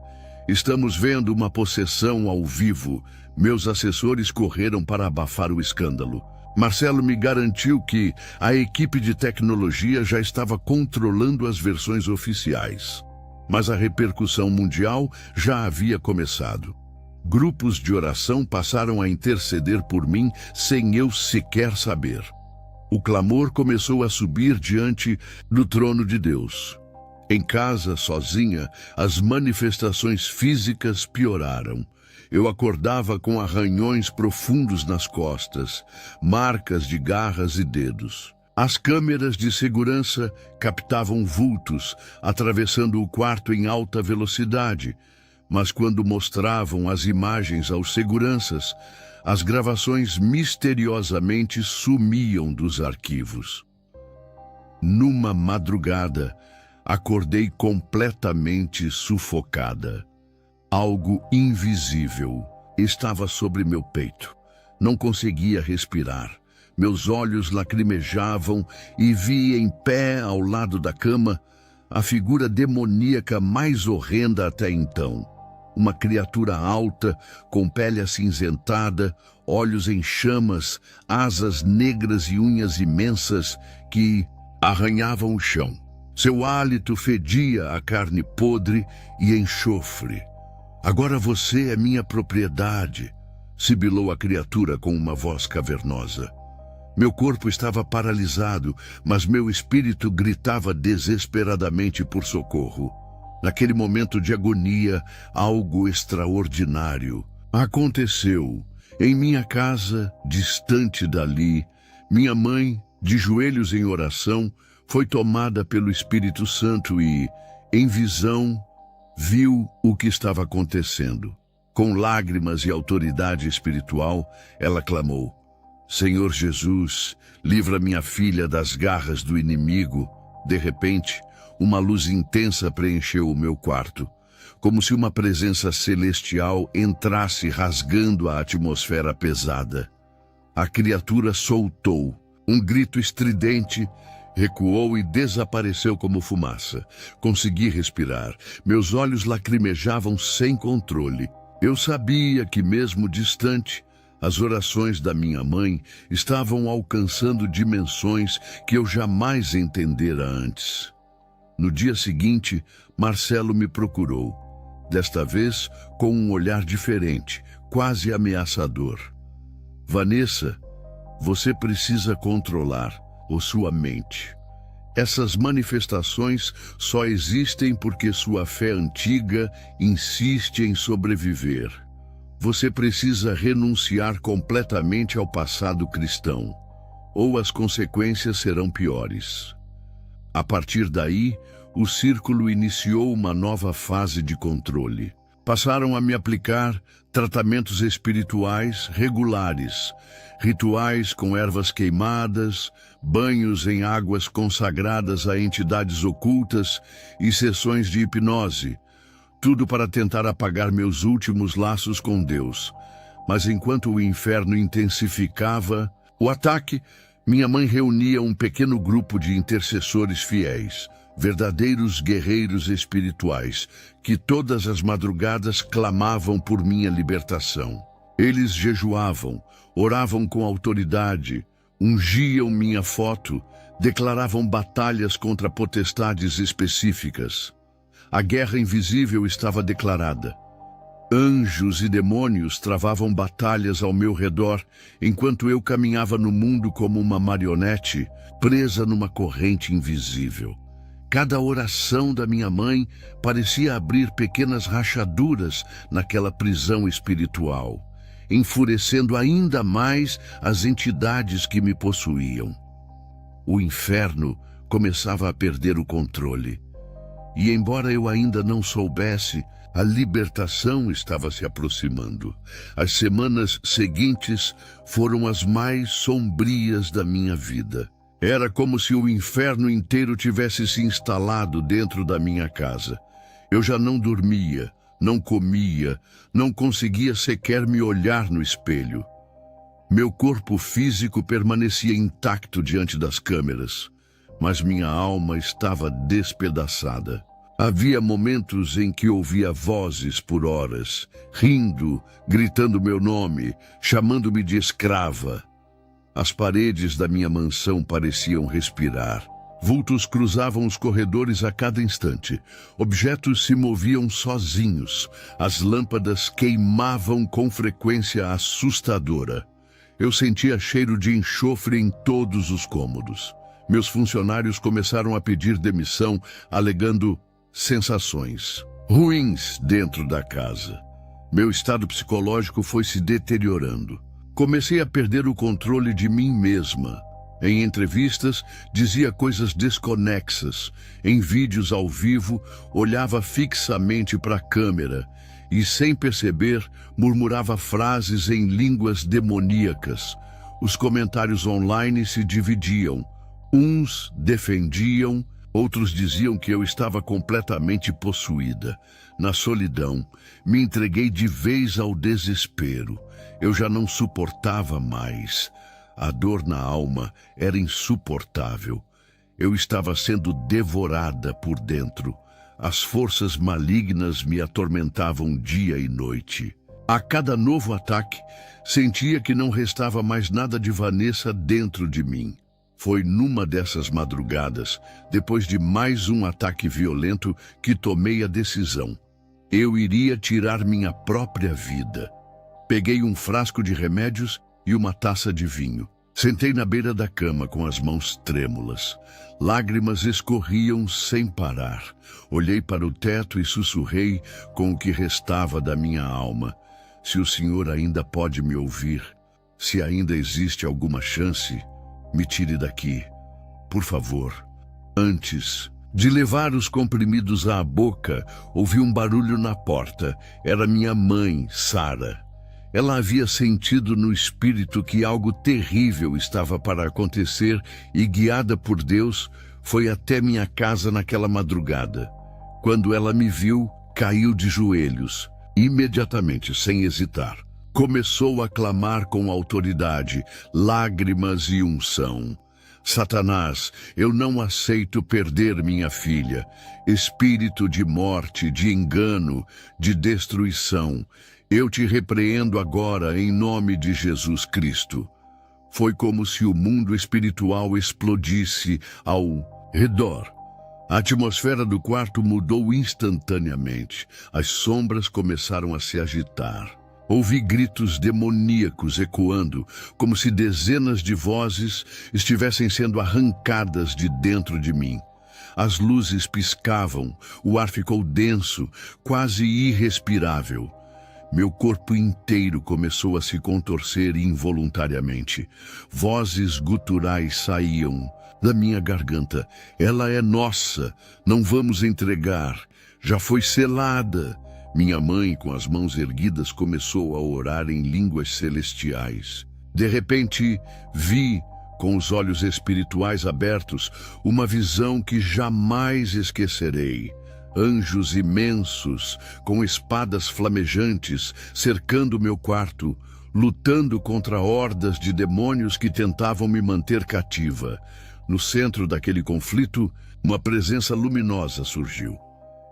Estamos vendo uma possessão ao vivo. Meus assessores correram para abafar o escândalo. Marcelo me garantiu que a equipe de tecnologia já estava controlando as versões oficiais. Mas a repercussão mundial já havia começado. Grupos de oração passaram a interceder por mim sem eu sequer saber. O clamor começou a subir diante do trono de Deus. Em casa, sozinha, as manifestações físicas pioraram. Eu acordava com arranhões profundos nas costas, marcas de garras e dedos. As câmeras de segurança captavam vultos, atravessando o quarto em alta velocidade. Mas quando mostravam as imagens aos seguranças, as gravações misteriosamente sumiam dos arquivos. Numa madrugada, acordei completamente sufocada. Algo invisível estava sobre meu peito. Não conseguia respirar. Meus olhos lacrimejavam e vi em pé ao lado da cama a figura demoníaca mais horrenda até então. Uma criatura alta, com pele acinzentada, olhos em chamas, asas negras e unhas imensas que arranhavam o chão. Seu hálito fedia a carne podre e enxofre. Agora você é minha propriedade, sibilou a criatura com uma voz cavernosa. Meu corpo estava paralisado, mas meu espírito gritava desesperadamente por socorro. Naquele momento de agonia, algo extraordinário aconteceu. Em minha casa, distante dali, minha mãe, de joelhos em oração, foi tomada pelo Espírito Santo e, em visão, viu o que estava acontecendo. Com lágrimas e autoridade espiritual, ela clamou: Senhor Jesus, livra minha filha das garras do inimigo. De repente, uma luz intensa preencheu o meu quarto, como se uma presença celestial entrasse rasgando a atmosfera pesada. A criatura soltou um grito estridente, recuou e desapareceu como fumaça. Consegui respirar. Meus olhos lacrimejavam sem controle. Eu sabia que, mesmo distante, As orações da minha mãe estavam alcançando dimensões que eu jamais entendera antes. No dia seguinte, Marcelo me procurou, desta vez com um olhar diferente, quase ameaçador. Vanessa, você precisa controlar sua mente. Essas manifestações só existem porque sua fé antiga insiste em sobreviver. Você precisa renunciar completamente ao passado cristão, ou as consequências serão piores. A partir daí, o círculo iniciou uma nova fase de controle. Passaram a me aplicar tratamentos espirituais regulares, rituais com ervas queimadas, banhos em águas consagradas a entidades ocultas e sessões de hipnose, tudo para tentar apagar meus últimos laços com Deus. Mas enquanto o inferno intensificava o ataque, minha mãe reunia um pequeno grupo de intercessores fiéis, verdadeiros guerreiros espirituais, que todas as madrugadas clamavam por minha libertação. Eles jejuavam, oravam com autoridade, ungiam minha foto, declaravam batalhas contra potestades específicas. A guerra invisível estava declarada. Anjos e demônios travavam batalhas ao meu redor, enquanto eu caminhava no mundo como uma marionete, presa numa corrente invisível. Cada oração da minha mãe parecia abrir pequenas rachaduras naquela prisão espiritual, enfurecendo ainda mais as entidades que me possuíam. O inferno começava a perder o controle. E embora eu ainda não soubesse, a libertação estava se aproximando. As semanas seguintes foram as mais sombrias da minha vida. Era como se o inferno inteiro tivesse se instalado dentro da minha casa. Eu já não dormia, não comia, não conseguia sequer me olhar no espelho. Meu corpo físico permanecia intacto diante das câmeras, mas minha alma estava despedaçada. Havia momentos em que ouvia vozes por horas, rindo, gritando meu nome, chamando-me de escrava. As paredes da minha mansão pareciam respirar. Vultos cruzavam os corredores a cada instante. Objetos se moviam sozinhos. As lâmpadas queimavam com frequência assustadora. Eu sentia cheiro de enxofre em todos os cômodos. Meus funcionários começaram a pedir demissão, alegando sensações ruins dentro da casa. Meu estado psicológico foi se deteriorando. Comecei a perder o controle de mim mesma. Em entrevistas, dizia coisas desconexas. Em vídeos ao vivo, olhava fixamente para a câmera e, sem perceber, murmurava frases em línguas demoníacas. Os comentários online se dividiam. Uns defendiam, outros diziam que eu estava completamente possuída. Na solidão, me entreguei de vez ao desespero. Eu já não suportava mais. A dor na alma era insuportável. Eu estava sendo devorada por dentro. As forças malignas me atormentavam dia e noite. A cada novo ataque, sentia que não restava mais nada de Vanessa dentro de mim. Foi numa dessas madrugadas, depois de mais um ataque violento, que tomei a decisão. Eu iria tirar minha própria vida. Peguei um frasco de remédios e uma taça de vinho. Sentei na beira da cama com as mãos trêmulas. Lágrimas escorriam sem parar. Olhei para o teto e sussurrei com o que restava da minha alma. Se o Senhor ainda pode me ouvir, se ainda existe alguma chance, me tire daqui, por favor. Antes de levar os comprimidos à boca, ouvi um barulho na porta. Era minha mãe, Sara. Ela havia sentido no espírito que algo terrível estava para acontecer e, guiada por Deus, foi até minha casa naquela madrugada. Quando ela me viu, caiu de joelhos. Imediatamente, sem hesitar, começou a clamar com autoridade, lágrimas e unção. Satanás, eu não aceito perder minha filha. Espírito de morte, de engano, de destruição. Eu te repreendo agora em nome de Jesus Cristo. Foi como se o mundo espiritual explodisse ao redor. A atmosfera do quarto mudou instantaneamente. As sombras começaram a se agitar. Ouvi gritos demoníacos ecoando, como se dezenas de vozes estivessem sendo arrancadas de dentro de mim. As luzes piscavam, o ar ficou denso, quase irrespirável. Meu corpo inteiro começou a se contorcer involuntariamente. Vozes guturais saíam da minha garganta. Ela é nossa, não vamos entregar. Já foi selada. Minha mãe, com as mãos erguidas, começou a orar em línguas celestiais. De repente, vi, com os olhos espirituais abertos, uma visão que jamais esquecerei. Anjos imensos, com espadas flamejantes, cercando meu quarto, lutando contra hordas de demônios que tentavam me manter cativa. No centro daquele conflito, uma presença luminosa surgiu.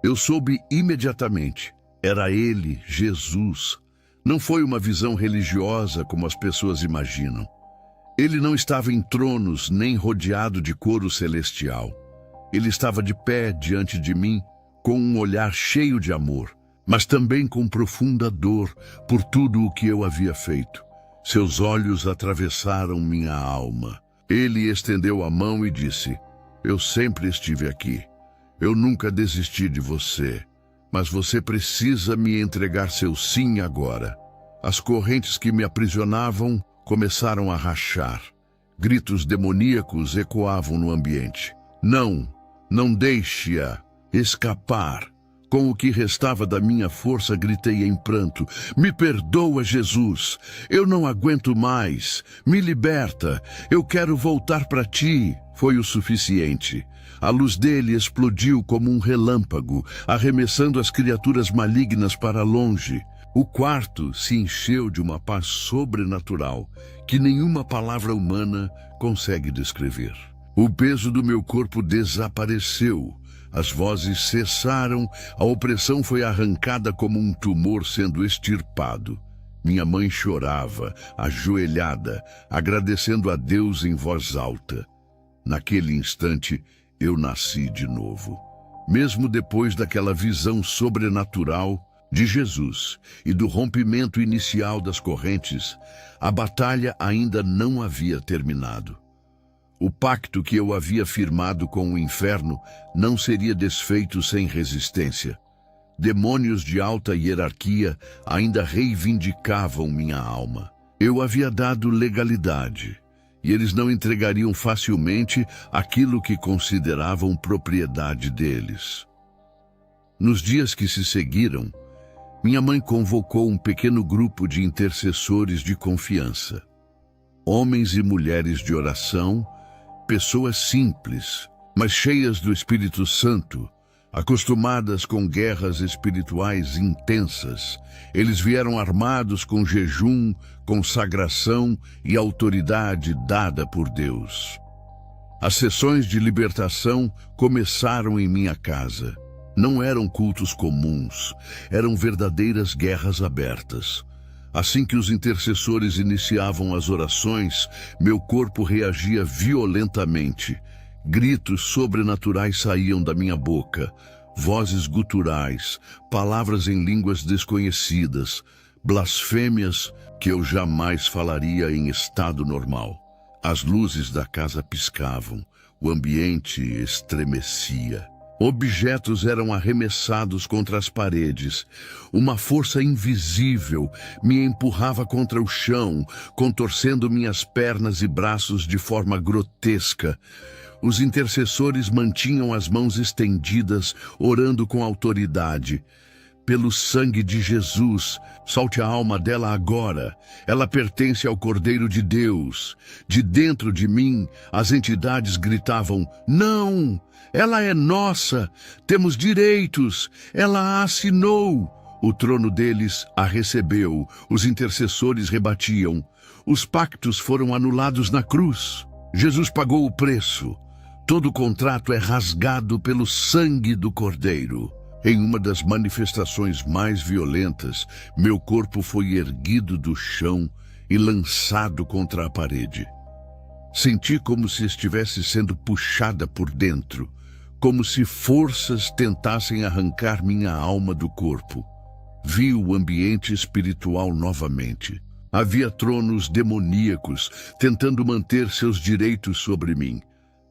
Eu soube imediatamente. Era ele, Jesus. Não foi uma visão religiosa como as pessoas imaginam. Ele não estava em tronos nem rodeado de coro celestial. Ele estava de pé diante de mim, com um olhar cheio de amor, mas também com profunda dor por tudo o que eu havia feito. Seus olhos atravessaram minha alma. Ele estendeu a mão e disse: Eu sempre estive aqui. Eu nunca desisti de você. Mas você precisa me entregar seu sim agora. As correntes que me aprisionavam começaram a rachar. Gritos demoníacos ecoavam no ambiente. Não deixe-a escapar. Com o que restava da minha força, gritei em pranto: Me perdoa, Jesus. Eu não aguento mais. Me liberta. Eu quero voltar para ti. Foi o suficiente. A luz dele explodiu como um relâmpago, arremessando as criaturas malignas para longe. O quarto se encheu de uma paz sobrenatural que nenhuma palavra humana consegue descrever. O peso do meu corpo desapareceu. As vozes cessaram, a opressão foi arrancada como um tumor sendo extirpado. Minha mãe chorava, ajoelhada, agradecendo a Deus em voz alta. Naquele instante, eu nasci de novo. Mesmo depois daquela visão sobrenatural de Jesus e do rompimento inicial das correntes, a batalha ainda não havia terminado. O pacto que eu havia firmado com o inferno não seria desfeito sem resistência. Demônios de alta hierarquia ainda reivindicavam minha alma. Eu havia dado legalidade, e eles não entregariam facilmente aquilo que consideravam propriedade deles. Nos dias que se seguiram, minha mãe convocou um pequeno grupo de intercessores de confiança. Homens e mulheres de oração, pessoas simples, mas cheias do Espírito Santo, acostumadas com guerras espirituais intensas. Eles vieram armados com jejum, consagração e autoridade dada por Deus. As sessões de libertação começaram em minha casa. Não eram cultos comuns, eram verdadeiras guerras abertas. Assim que os intercessores iniciavam as orações, meu corpo reagia violentamente. Gritos sobrenaturais saíam da minha boca, vozes guturais, palavras em línguas desconhecidas, blasfêmias que eu jamais falaria em estado normal. As luzes da casa piscavam, o ambiente estremecia. Objetos eram arremessados contra as paredes. Uma força invisível me empurrava contra o chão, contorcendo minhas pernas e braços de forma grotesca. Os intercessores mantinham as mãos estendidas, orando com autoridade. Pelo sangue de Jesus, solte a alma dela agora. Ela pertence ao Cordeiro de Deus. De dentro de mim, as entidades gritavam: não! Ela é nossa! Temos direitos! Ela a assinou! O trono deles a recebeu. Os intercessores rebatiam. Os pactos foram anulados na cruz. Jesus pagou o preço. Todo contrato é rasgado pelo sangue do Cordeiro. Em uma das manifestações mais violentas, meu corpo foi erguido do chão e lançado contra a parede. Senti como se estivesse sendo puxada por dentro, como se forças tentassem arrancar minha alma do corpo. Vi o ambiente espiritual novamente. Havia tronos demoníacos tentando manter seus direitos sobre mim.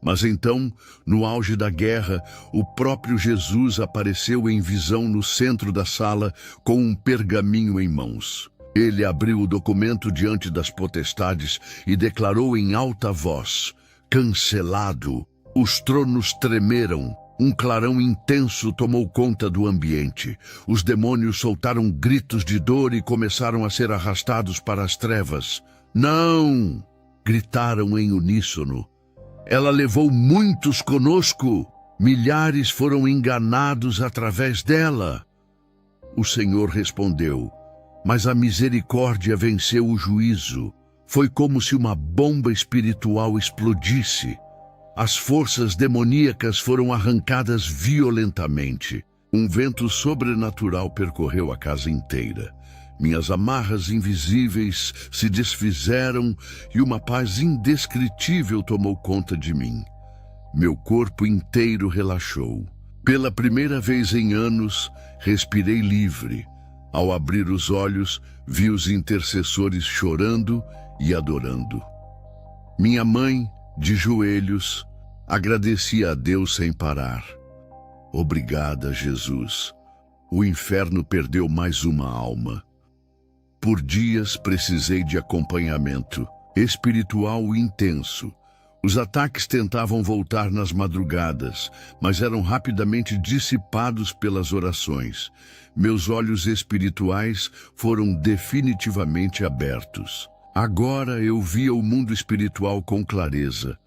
Mas então, no auge da guerra, o próprio Jesus apareceu em visão no centro da sala com um pergaminho em mãos. Ele abriu o documento diante das potestades e declarou em alta voz: cancelado. Os tronos tremeram. Um clarão intenso tomou conta do ambiente. Os demônios soltaram gritos de dor e começaram a ser arrastados para as trevas. Não! Gritaram em uníssono. Ela levou muitos conosco. Milhares foram enganados através dela. O Senhor respondeu: mas a misericórdia venceu o juízo. Foi como se uma bomba espiritual explodisse. As forças demoníacas foram arrancadas violentamente. Um vento sobrenatural percorreu a casa inteira. Minhas amarras invisíveis se desfizeram e uma paz indescritível tomou conta de mim. Meu corpo inteiro relaxou. Pela primeira vez em anos, respirei livre. Ao abrir os olhos, vi os intercessores chorando e adorando. Minha mãe, de joelhos, agradecia a Deus sem parar. Obrigada, Jesus. O inferno perdeu mais uma alma. Por dias precisei de acompanhamento espiritual intenso. Os ataques tentavam voltar nas madrugadas, mas eram rapidamente dissipados pelas orações. Meus olhos espirituais foram definitivamente abertos. Agora eu via o mundo espiritual com clareza.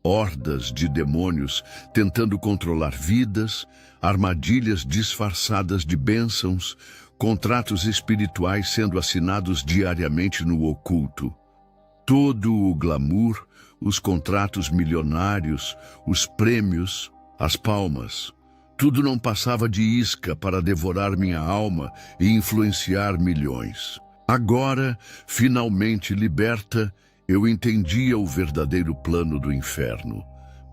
Hordas de demônios tentando controlar vidas, armadilhas disfarçadas de bênçãos, contratos espirituais sendo assinados diariamente no oculto. Todo o glamour, os contratos milionários, os prêmios, as palmas. Tudo não passava de isca para devorar minha alma e influenciar milhões. Agora, finalmente liberta, eu entendia o verdadeiro plano do inferno.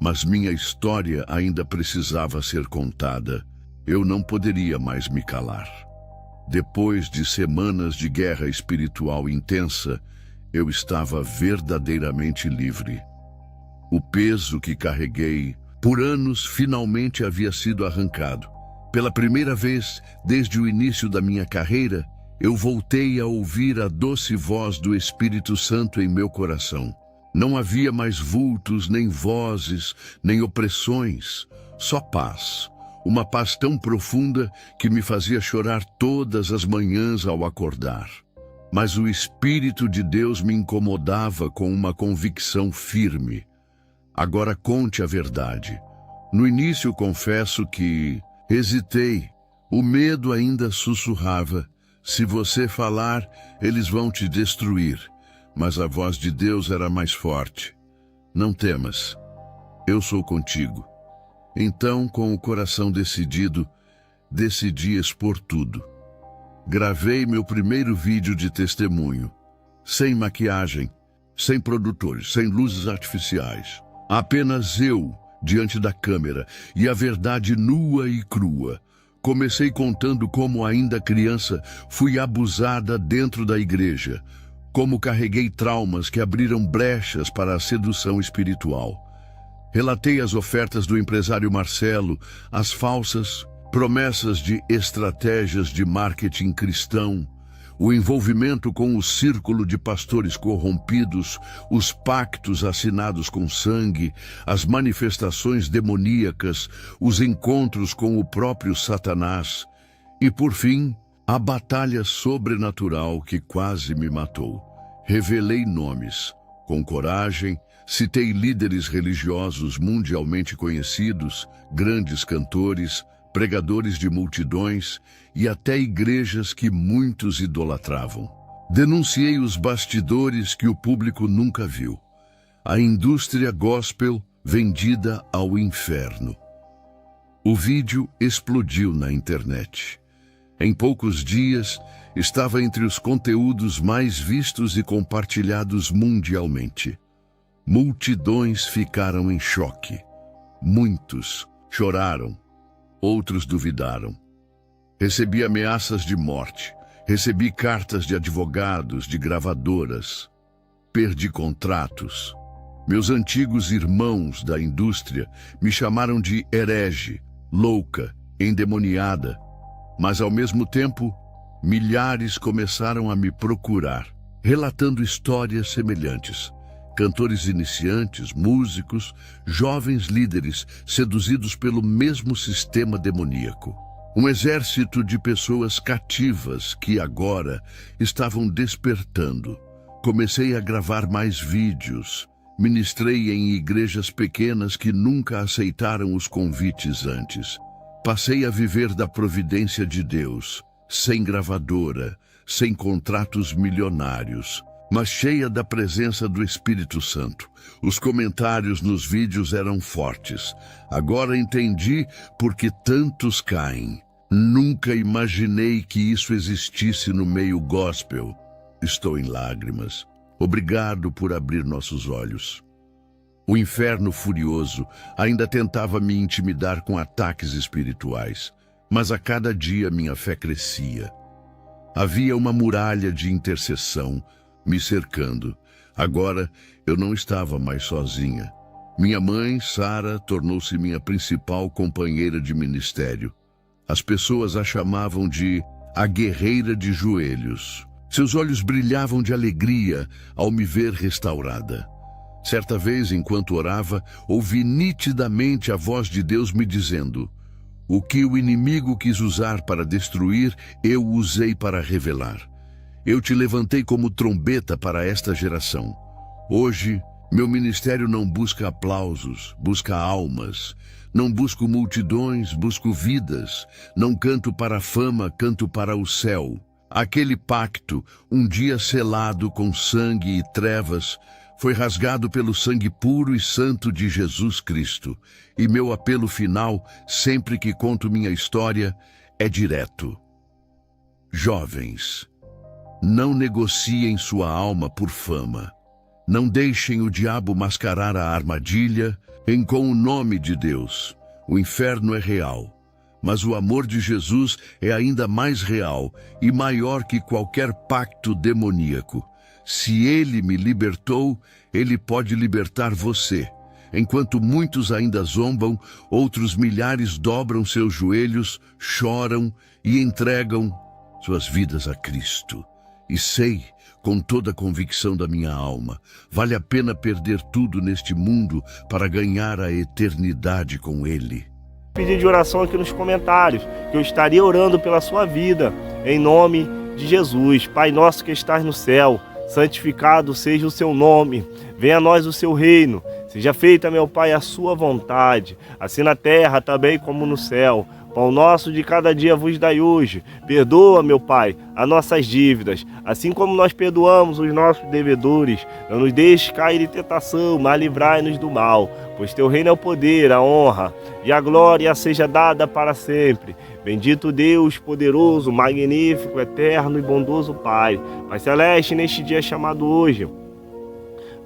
Mas minha história ainda precisava ser contada. Eu não poderia mais me calar. Depois de semanas de guerra espiritual intensa, eu estava verdadeiramente livre. O peso que carreguei por anos finalmente havia sido arrancado. Pela primeira vez, desde o início da minha carreira, eu voltei a ouvir a doce voz do Espírito Santo em meu coração. Não havia mais vultos, nem vozes, nem opressões, só paz. Uma paz tão profunda que me fazia chorar todas as manhãs ao acordar. Mas o Espírito de Deus me incomodava com uma convicção firme. Agora conte a verdade. No início confesso que hesitei. O medo ainda sussurrava. Se você falar, eles vão te destruir. Mas a voz de Deus era mais forte. Não temas. Eu sou contigo. Então, com o coração decidido, decidi expor tudo. Gravei meu primeiro vídeo de testemunho. Sem maquiagem, sem produtores, sem luzes artificiais. Apenas eu, diante da câmera, e a verdade nua e crua. Comecei contando como, ainda criança, fui abusada dentro da igreja, como carreguei traumas que abriram brechas para a sedução espiritual. Relatei as ofertas do empresário Marcelo, as falsas promessas de estratégias de marketing cristão, o envolvimento com o círculo de pastores corrompidos, os pactos assinados com sangue, as manifestações demoníacas, os encontros com o próprio Satanás e, por fim, a batalha sobrenatural que quase me matou. Revelei nomes. Com coragem, citei líderes religiosos mundialmente conhecidos, grandes cantores, pregadores de multidões e até igrejas que muitos idolatravam. Denunciei os bastidores que o público nunca viu. A indústria gospel vendida ao inferno. O vídeo explodiu na internet. Em poucos dias, estava entre os conteúdos mais vistos e compartilhados mundialmente. Multidões ficaram em choque. Muitos choraram, outros duvidaram. Recebi ameaças de morte, recebi cartas de advogados, de gravadoras. Perdi contratos. Meus antigos irmãos da indústria me chamaram de herege, louca, endemoniada. Mas, ao mesmo tempo, milhares começaram a me procurar, relatando histórias semelhantes. Cantores iniciantes, músicos, jovens líderes seduzidos pelo mesmo sistema demoníaco. Um exército de pessoas cativas que agora estavam despertando. Comecei a gravar mais vídeos. Ministrei em igrejas pequenas que nunca aceitaram os convites antes. Passei a viver da providência de Deus, sem gravadora, sem contratos milionários, mas cheia da presença do Espírito Santo. Os comentários nos vídeos eram fortes. Agora entendi por que tantos caem. Nunca imaginei que isso existisse no meio gospel. Estou em lágrimas. Obrigado por abrir nossos olhos. O inferno furioso ainda tentava me intimidar com ataques espirituais, mas a cada dia minha fé crescia. Havia uma muralha de intercessão me cercando. Agora eu não estava mais sozinha. Minha mãe, Sara, tornou-se minha principal companheira de ministério. As pessoas a chamavam de a guerreira de joelhos. Seus olhos brilhavam de alegria ao me ver restaurada. Certa vez, enquanto orava, ouvi nitidamente a voz de Deus me dizendo: o que o inimigo quis usar para destruir, eu usei para revelar. Eu te levantei como trombeta para esta geração. Hoje, meu ministério não busca aplausos, busca almas. Não busco multidões, busco vidas. Não canto para a fama, canto para o céu. Aquele pacto, um dia selado com sangue e trevas, foi rasgado pelo sangue puro e santo de Jesus Cristo. E meu apelo final, sempre que conto minha história, é direto. Jovens, não negociem sua alma por fama. Não deixem o diabo mascarar a armadilha com o nome de Deus. O inferno é real, mas o amor de Jesus é ainda mais real e maior que qualquer pacto demoníaco. Se ele me libertou, ele pode libertar você. Enquanto muitos ainda zombam, outros milhares dobram seus joelhos, choram e entregam suas vidas a Cristo. E sei, com toda a convicção da minha alma, vale a pena perder tudo neste mundo para ganhar a eternidade com Ele. Pedir de oração aqui nos comentários, que eu estaria orando pela sua vida, em nome de Jesus. Pai nosso que estás no céu, santificado seja o seu nome, venha a nós o seu reino, seja feita, meu Pai, a sua vontade, assim na terra também como no céu. Pão nosso de cada dia vos dai hoje. Perdoa, meu Pai, as nossas dívidas, assim como nós perdoamos os nossos devedores. Não nos deixes cair em tentação, mas livrai-nos do mal. Pois teu reino é o poder, a honra e a glória seja dada para sempre. Bendito Deus, poderoso, magnífico, eterno e bondoso Pai. Pai celeste, neste dia chamado hoje,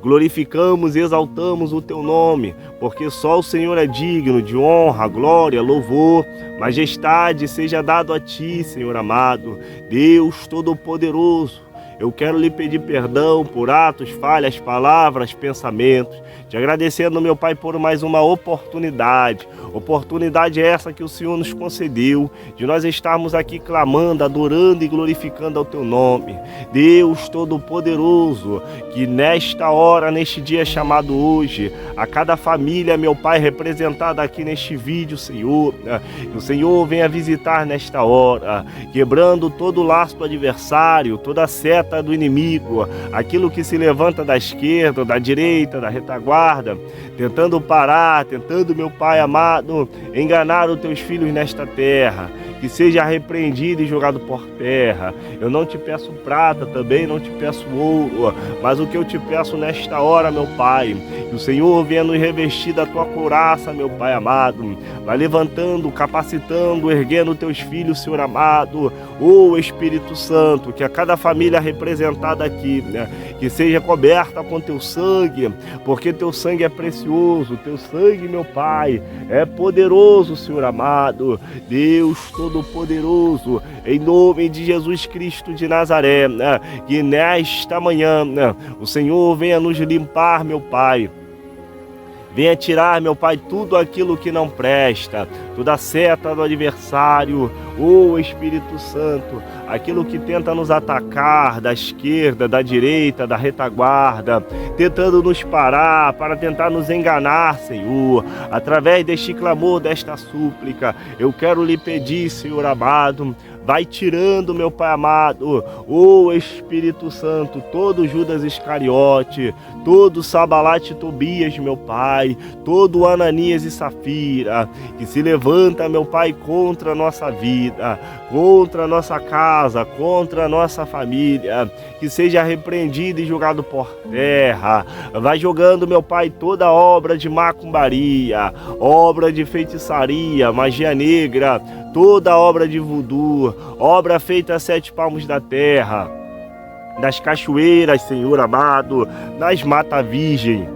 glorificamos e exaltamos o teu nome, porque só o Senhor é digno de honra, glória, louvor, majestade seja dado a ti, Senhor amado, Deus Todo-Poderoso. Eu quero lhe pedir perdão por atos, falhas, palavras, pensamentos, te agradecendo, meu Pai, por mais uma oportunidade essa que o Senhor nos concedeu, de nós estarmos aqui clamando, adorando e glorificando ao teu nome. Deus Todo-Poderoso, que nesta hora, neste dia chamado hoje, a cada família, meu Pai, representada aqui neste vídeo, Senhor, que o Senhor venha visitar nesta hora, quebrando todo o laço do adversário, toda a seta do inimigo, aquilo que se levanta da esquerda, da direita, da retaguarda, tentando parar, tentando, meu Pai amado, enganar os teus filhos nesta terra. que seja repreendido e jogado por terra. Eu não te peço prata, também não te peço ouro, mas o que eu te peço nesta hora, meu Pai, que o Senhor venha nos revestir da tua couraça, meu Pai amado. Vai levantando, capacitando, erguendo teus filhos, Senhor amado. Ô Espírito Santo, que a cada família representada aqui, que seja coberta com teu sangue, porque teu sangue é precioso, teu sangue, meu Pai, é poderoso, Senhor amado. Deus Todo-Poderoso, em nome de Jesus Cristo de Nazaré, que nesta manhã o Senhor venha nos limpar, meu Pai. Venha tirar, meu Pai, tudo aquilo que não presta, toda seta do adversário, ô Espírito Santo, aquilo que tenta nos atacar da esquerda, da direita, da retaguarda, tentando nos parar, para tentar nos enganar, Senhor. Através deste clamor, desta súplica, eu quero lhe pedir, Senhor amado, vai tirando, meu Pai amado, ô Espírito Santo, todo Judas Iscariote, todo Sabalate Tobias, meu Pai, todo Ananias e Safira, que se levanta, meu Pai, contra a nossa vida, contra a nossa casa, contra a nossa família, que seja repreendido e jogado por terra. Vai jogando, meu Pai, toda obra de macumbaria, obra de feitiçaria, magia negra, toda obra de voodoo, obra feita a 7 palmos da terra, das cachoeiras, Senhor amado, das mata virgem,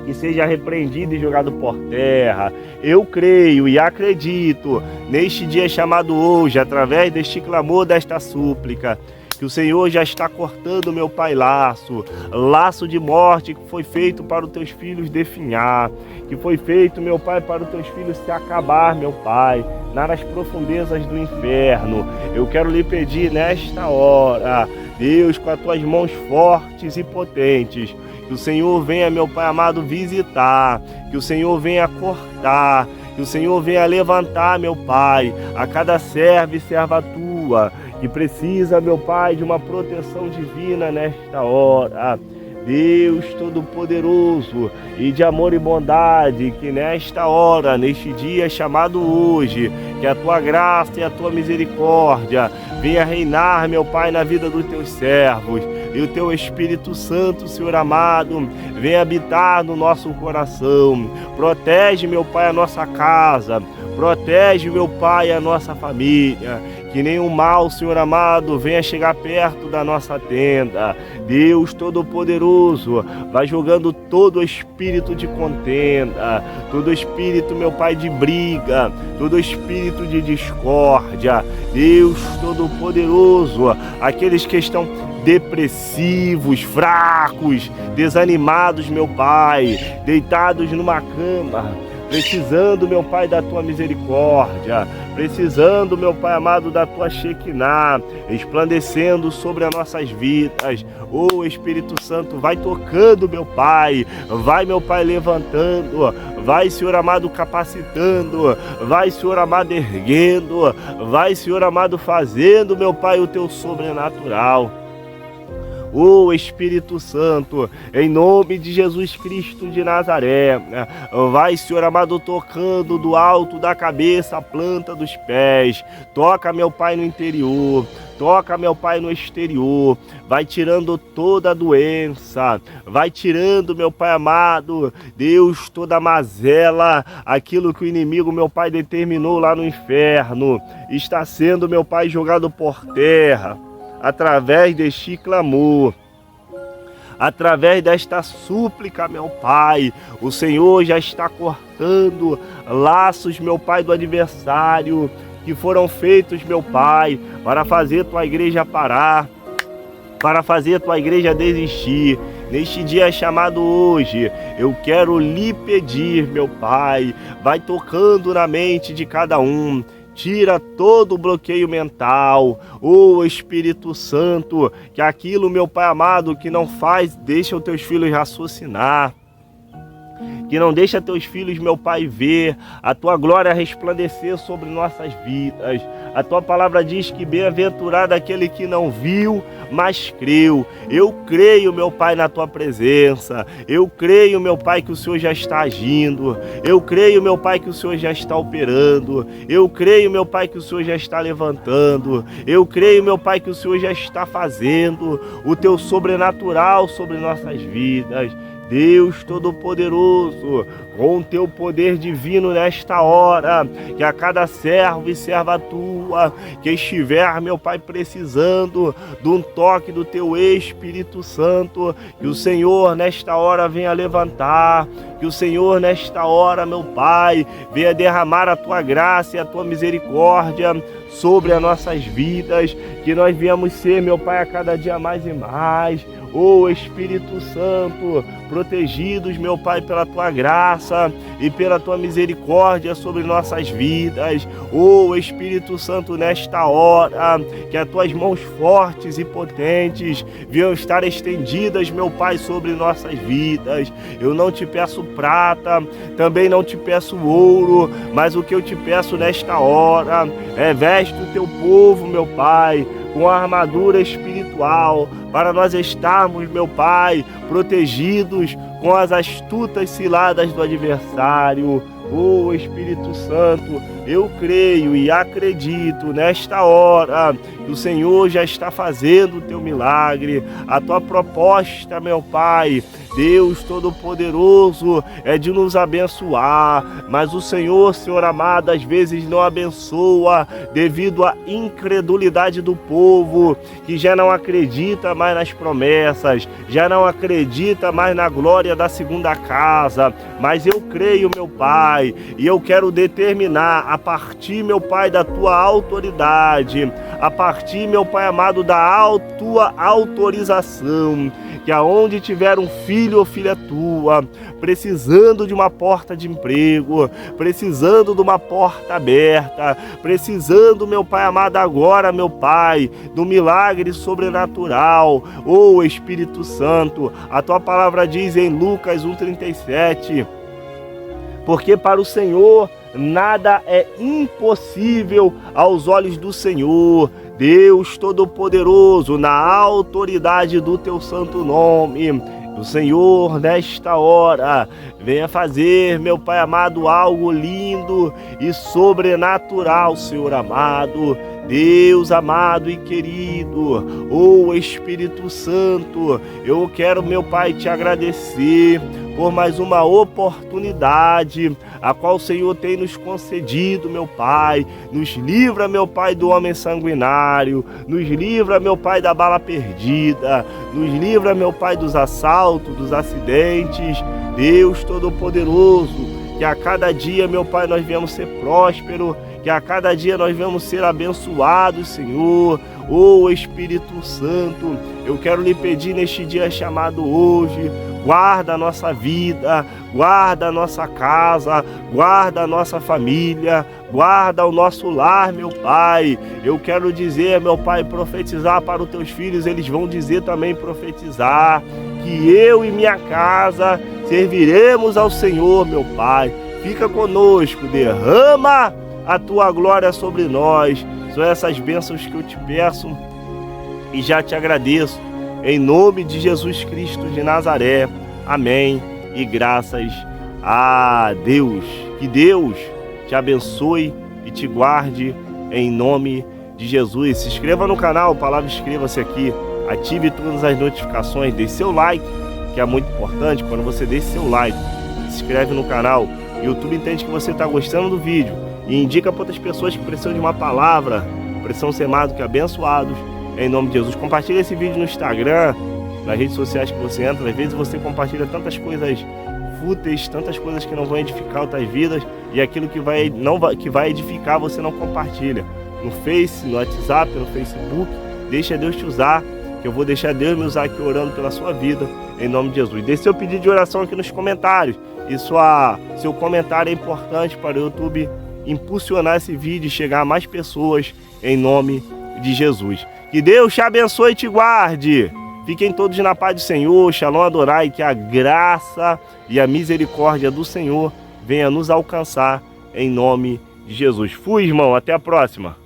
que seja repreendido e jogado por terra. Eu creio e acredito neste dia chamado hoje, através deste clamor, desta súplica, que o Senhor já está cortando, meu Pai, laço de morte que foi feito para os teus filhos definhar, que foi feito, meu Pai, para os teus filhos se acabar, meu Pai, nas profundezas do inferno. Eu quero lhe pedir nesta hora, Deus, com as tuas mãos fortes e potentes, que o Senhor venha, meu Pai amado, visitar, que o Senhor venha cortar, que o Senhor venha levantar, meu Pai, a cada servo e serva tua, que precisa, meu Pai, de uma proteção divina nesta hora. Deus Todo-Poderoso e de amor e bondade, que nesta hora, neste dia chamado hoje, que a tua graça e a tua misericórdia venha reinar, meu Pai, na vida dos teus servos, e o teu Espírito Santo, Senhor amado, venha habitar no nosso coração. Protege, meu Pai, a nossa casa, protege, meu Pai, a nossa família, que nenhum mal, Senhor amado, venha chegar perto da nossa tenda. Deus Todo-Poderoso, vai jogando todo espírito de contenda, todo espírito, meu Pai, de briga, todo espírito de discórdia. Deus Todo-Poderoso, aqueles que estão depressivos, fracos, desanimados, meu Pai, deitados numa cama, precisando, meu Pai, da tua misericórdia, precisando, meu Pai amado, da tua Shekinah, resplandecendo sobre as nossas vidas. Ô Espírito Santo, vai tocando, meu Pai, vai, meu Pai, levantando, vai, Senhor amado, capacitando, vai, Senhor amado, erguendo, vai, Senhor amado, fazendo, meu Pai, o teu sobrenatural. Ô Espírito Santo, em nome de Jesus Cristo de Nazaré, vai, Senhor amado, tocando do alto da cabeça à planta dos pés. Toca, meu Pai, no interior, toca, meu Pai, no exterior. Vai tirando toda a doença, vai tirando, meu Pai amado, Deus, toda a mazela, aquilo que o inimigo, meu Pai, determinou lá no inferno, está sendo, meu Pai, jogado por terra. Através deste clamor, através desta súplica, meu Pai, o Senhor já está cortando laços, meu Pai, do adversário, que foram feitos, meu Pai, para fazer tua igreja parar, para fazer tua igreja desistir. Neste dia chamado hoje, eu quero lhe pedir, meu Pai, vai tocando na mente de cada um, tira todo o bloqueio mental, ô Espírito Santo, que aquilo, meu Pai amado, que não faz, deixa os teus filhos raciocinar. que não deixa teus filhos, meu Pai, ver a tua glória resplandecer sobre nossas vidas. A tua palavra diz que bem-aventurado aquele que não viu, mas creu. Eu creio, meu Pai, na tua presença. Eu creio, meu Pai, que o Senhor já está agindo. Eu creio, meu Pai, que o Senhor já está operando. Eu creio, meu Pai, que o Senhor já está levantando. Eu creio, meu Pai, que o Senhor já está fazendo o teu sobrenatural sobre nossas vidas. Deus Todo-Poderoso, com o teu poder divino nesta hora, que a cada servo e serva tua que estiver, meu Pai, precisando de um toque do teu Espírito Santo, que o Senhor nesta hora venha levantar, que o Senhor nesta hora, meu Pai, venha derramar a tua graça e a tua misericórdia sobre as nossas vidas, que nós venhamos ser, meu Pai, a cada dia mais e mais, ó Espírito Santo, protegidos, meu Pai, pela tua graça e pela tua misericórdia sobre nossas vidas. Ó Espírito Santo, nesta hora, que as tuas mãos fortes e potentes venham estar estendidas, meu Pai, sobre nossas vidas. Eu não te peço prata, também não te peço ouro, mas o que eu te peço nesta hora é veste o teu povo, meu Pai, com a armadura espiritual, para nós estarmos, meu Pai, protegidos com as astutas ciladas do adversário. Ó Espírito Santo, eu creio e acredito nesta hora que o Senhor já está fazendo o teu milagre. A tua proposta, meu Pai, Deus Todo-Poderoso, é de nos abençoar, mas o Senhor, Senhor amado, às vezes não abençoa devido à incredulidade do povo, que já não acredita mais nas promessas, já não acredita mais na glória da segunda casa. Mas eu creio, meu Pai, e eu quero determinar a partir, meu Pai, da tua autoridade, a partir, meu Pai amado, da tua autorização, que aonde tiver um filho ou filha tua, precisando de uma porta de emprego, precisando de uma porta aberta, precisando, meu Pai amado, agora, meu Pai, do milagre sobrenatural, ô Espírito Santo, a tua palavra diz em Lucas 1,37, porque para o Senhor nada é impossível aos olhos do Senhor. Deus Todo-Poderoso, na autoridade do teu santo nome, o Senhor, nesta hora, venha fazer, meu Pai amado, algo lindo e sobrenatural, Senhor amado. Deus amado e querido, ô Espírito Santo, eu quero, meu Pai, te agradecer por mais uma oportunidade a qual o Senhor tem nos concedido, meu Pai. Nos livra, meu Pai, do homem sanguinário, nos livra, meu Pai, da bala perdida, nos livra, meu Pai, dos assaltos, dos acidentes. Deus Todo-Poderoso, que a cada dia, meu Pai, nós venhamos ser prósperos, que a cada dia nós venhamos ser abençoados, Senhor. Ô Espírito Santo, eu quero lhe pedir neste dia chamado hoje, guarda a nossa vida, guarda a nossa casa, guarda a nossa família, guarda o nosso lar, meu Pai. Eu quero dizer, meu Pai, profetizar para os teus filhos, eles vão dizer também profetizar, que eu e minha casa serviremos ao Senhor, meu Pai. Fica conosco, derrama a tua glória sobre nós. São essas bênçãos que eu te peço e já te agradeço. Em nome de Jesus Cristo de Nazaré. Amém. E graças a Deus. Que Deus te abençoe e te guarde em nome de Jesus. Se inscreva no canal, palavra inscreva-se aqui. Ative todas as notificações, deixe seu like, que é muito importante. Quando você deixa seu like, se inscreve no canal, o YouTube entende que você está gostando do vídeo e indica para outras pessoas que precisam de uma palavra, precisam ser mais do que abençoados, em nome de Jesus. Compartilha esse vídeo no Instagram, nas redes sociais que você entra. Às vezes você compartilha tantas coisas fúteis, tantas coisas que não vão edificar outras vidas, e aquilo que vai edificar você não compartilha. No Face, no WhatsApp, no Facebook, deixa Deus te usar, que eu vou deixar Deus me usar aqui orando pela sua vida, em nome de Jesus. Deixe seu pedido de oração aqui nos comentários, e seu comentário é importante para o YouTube impulsionar esse vídeo e chegar a mais pessoas, em nome de Jesus. Que Deus te abençoe e te guarde. Fiquem todos na paz do Senhor, Shalom Adonai, que a graça e a misericórdia do Senhor venha nos alcançar em nome de Jesus. Fui, irmão, até a próxima.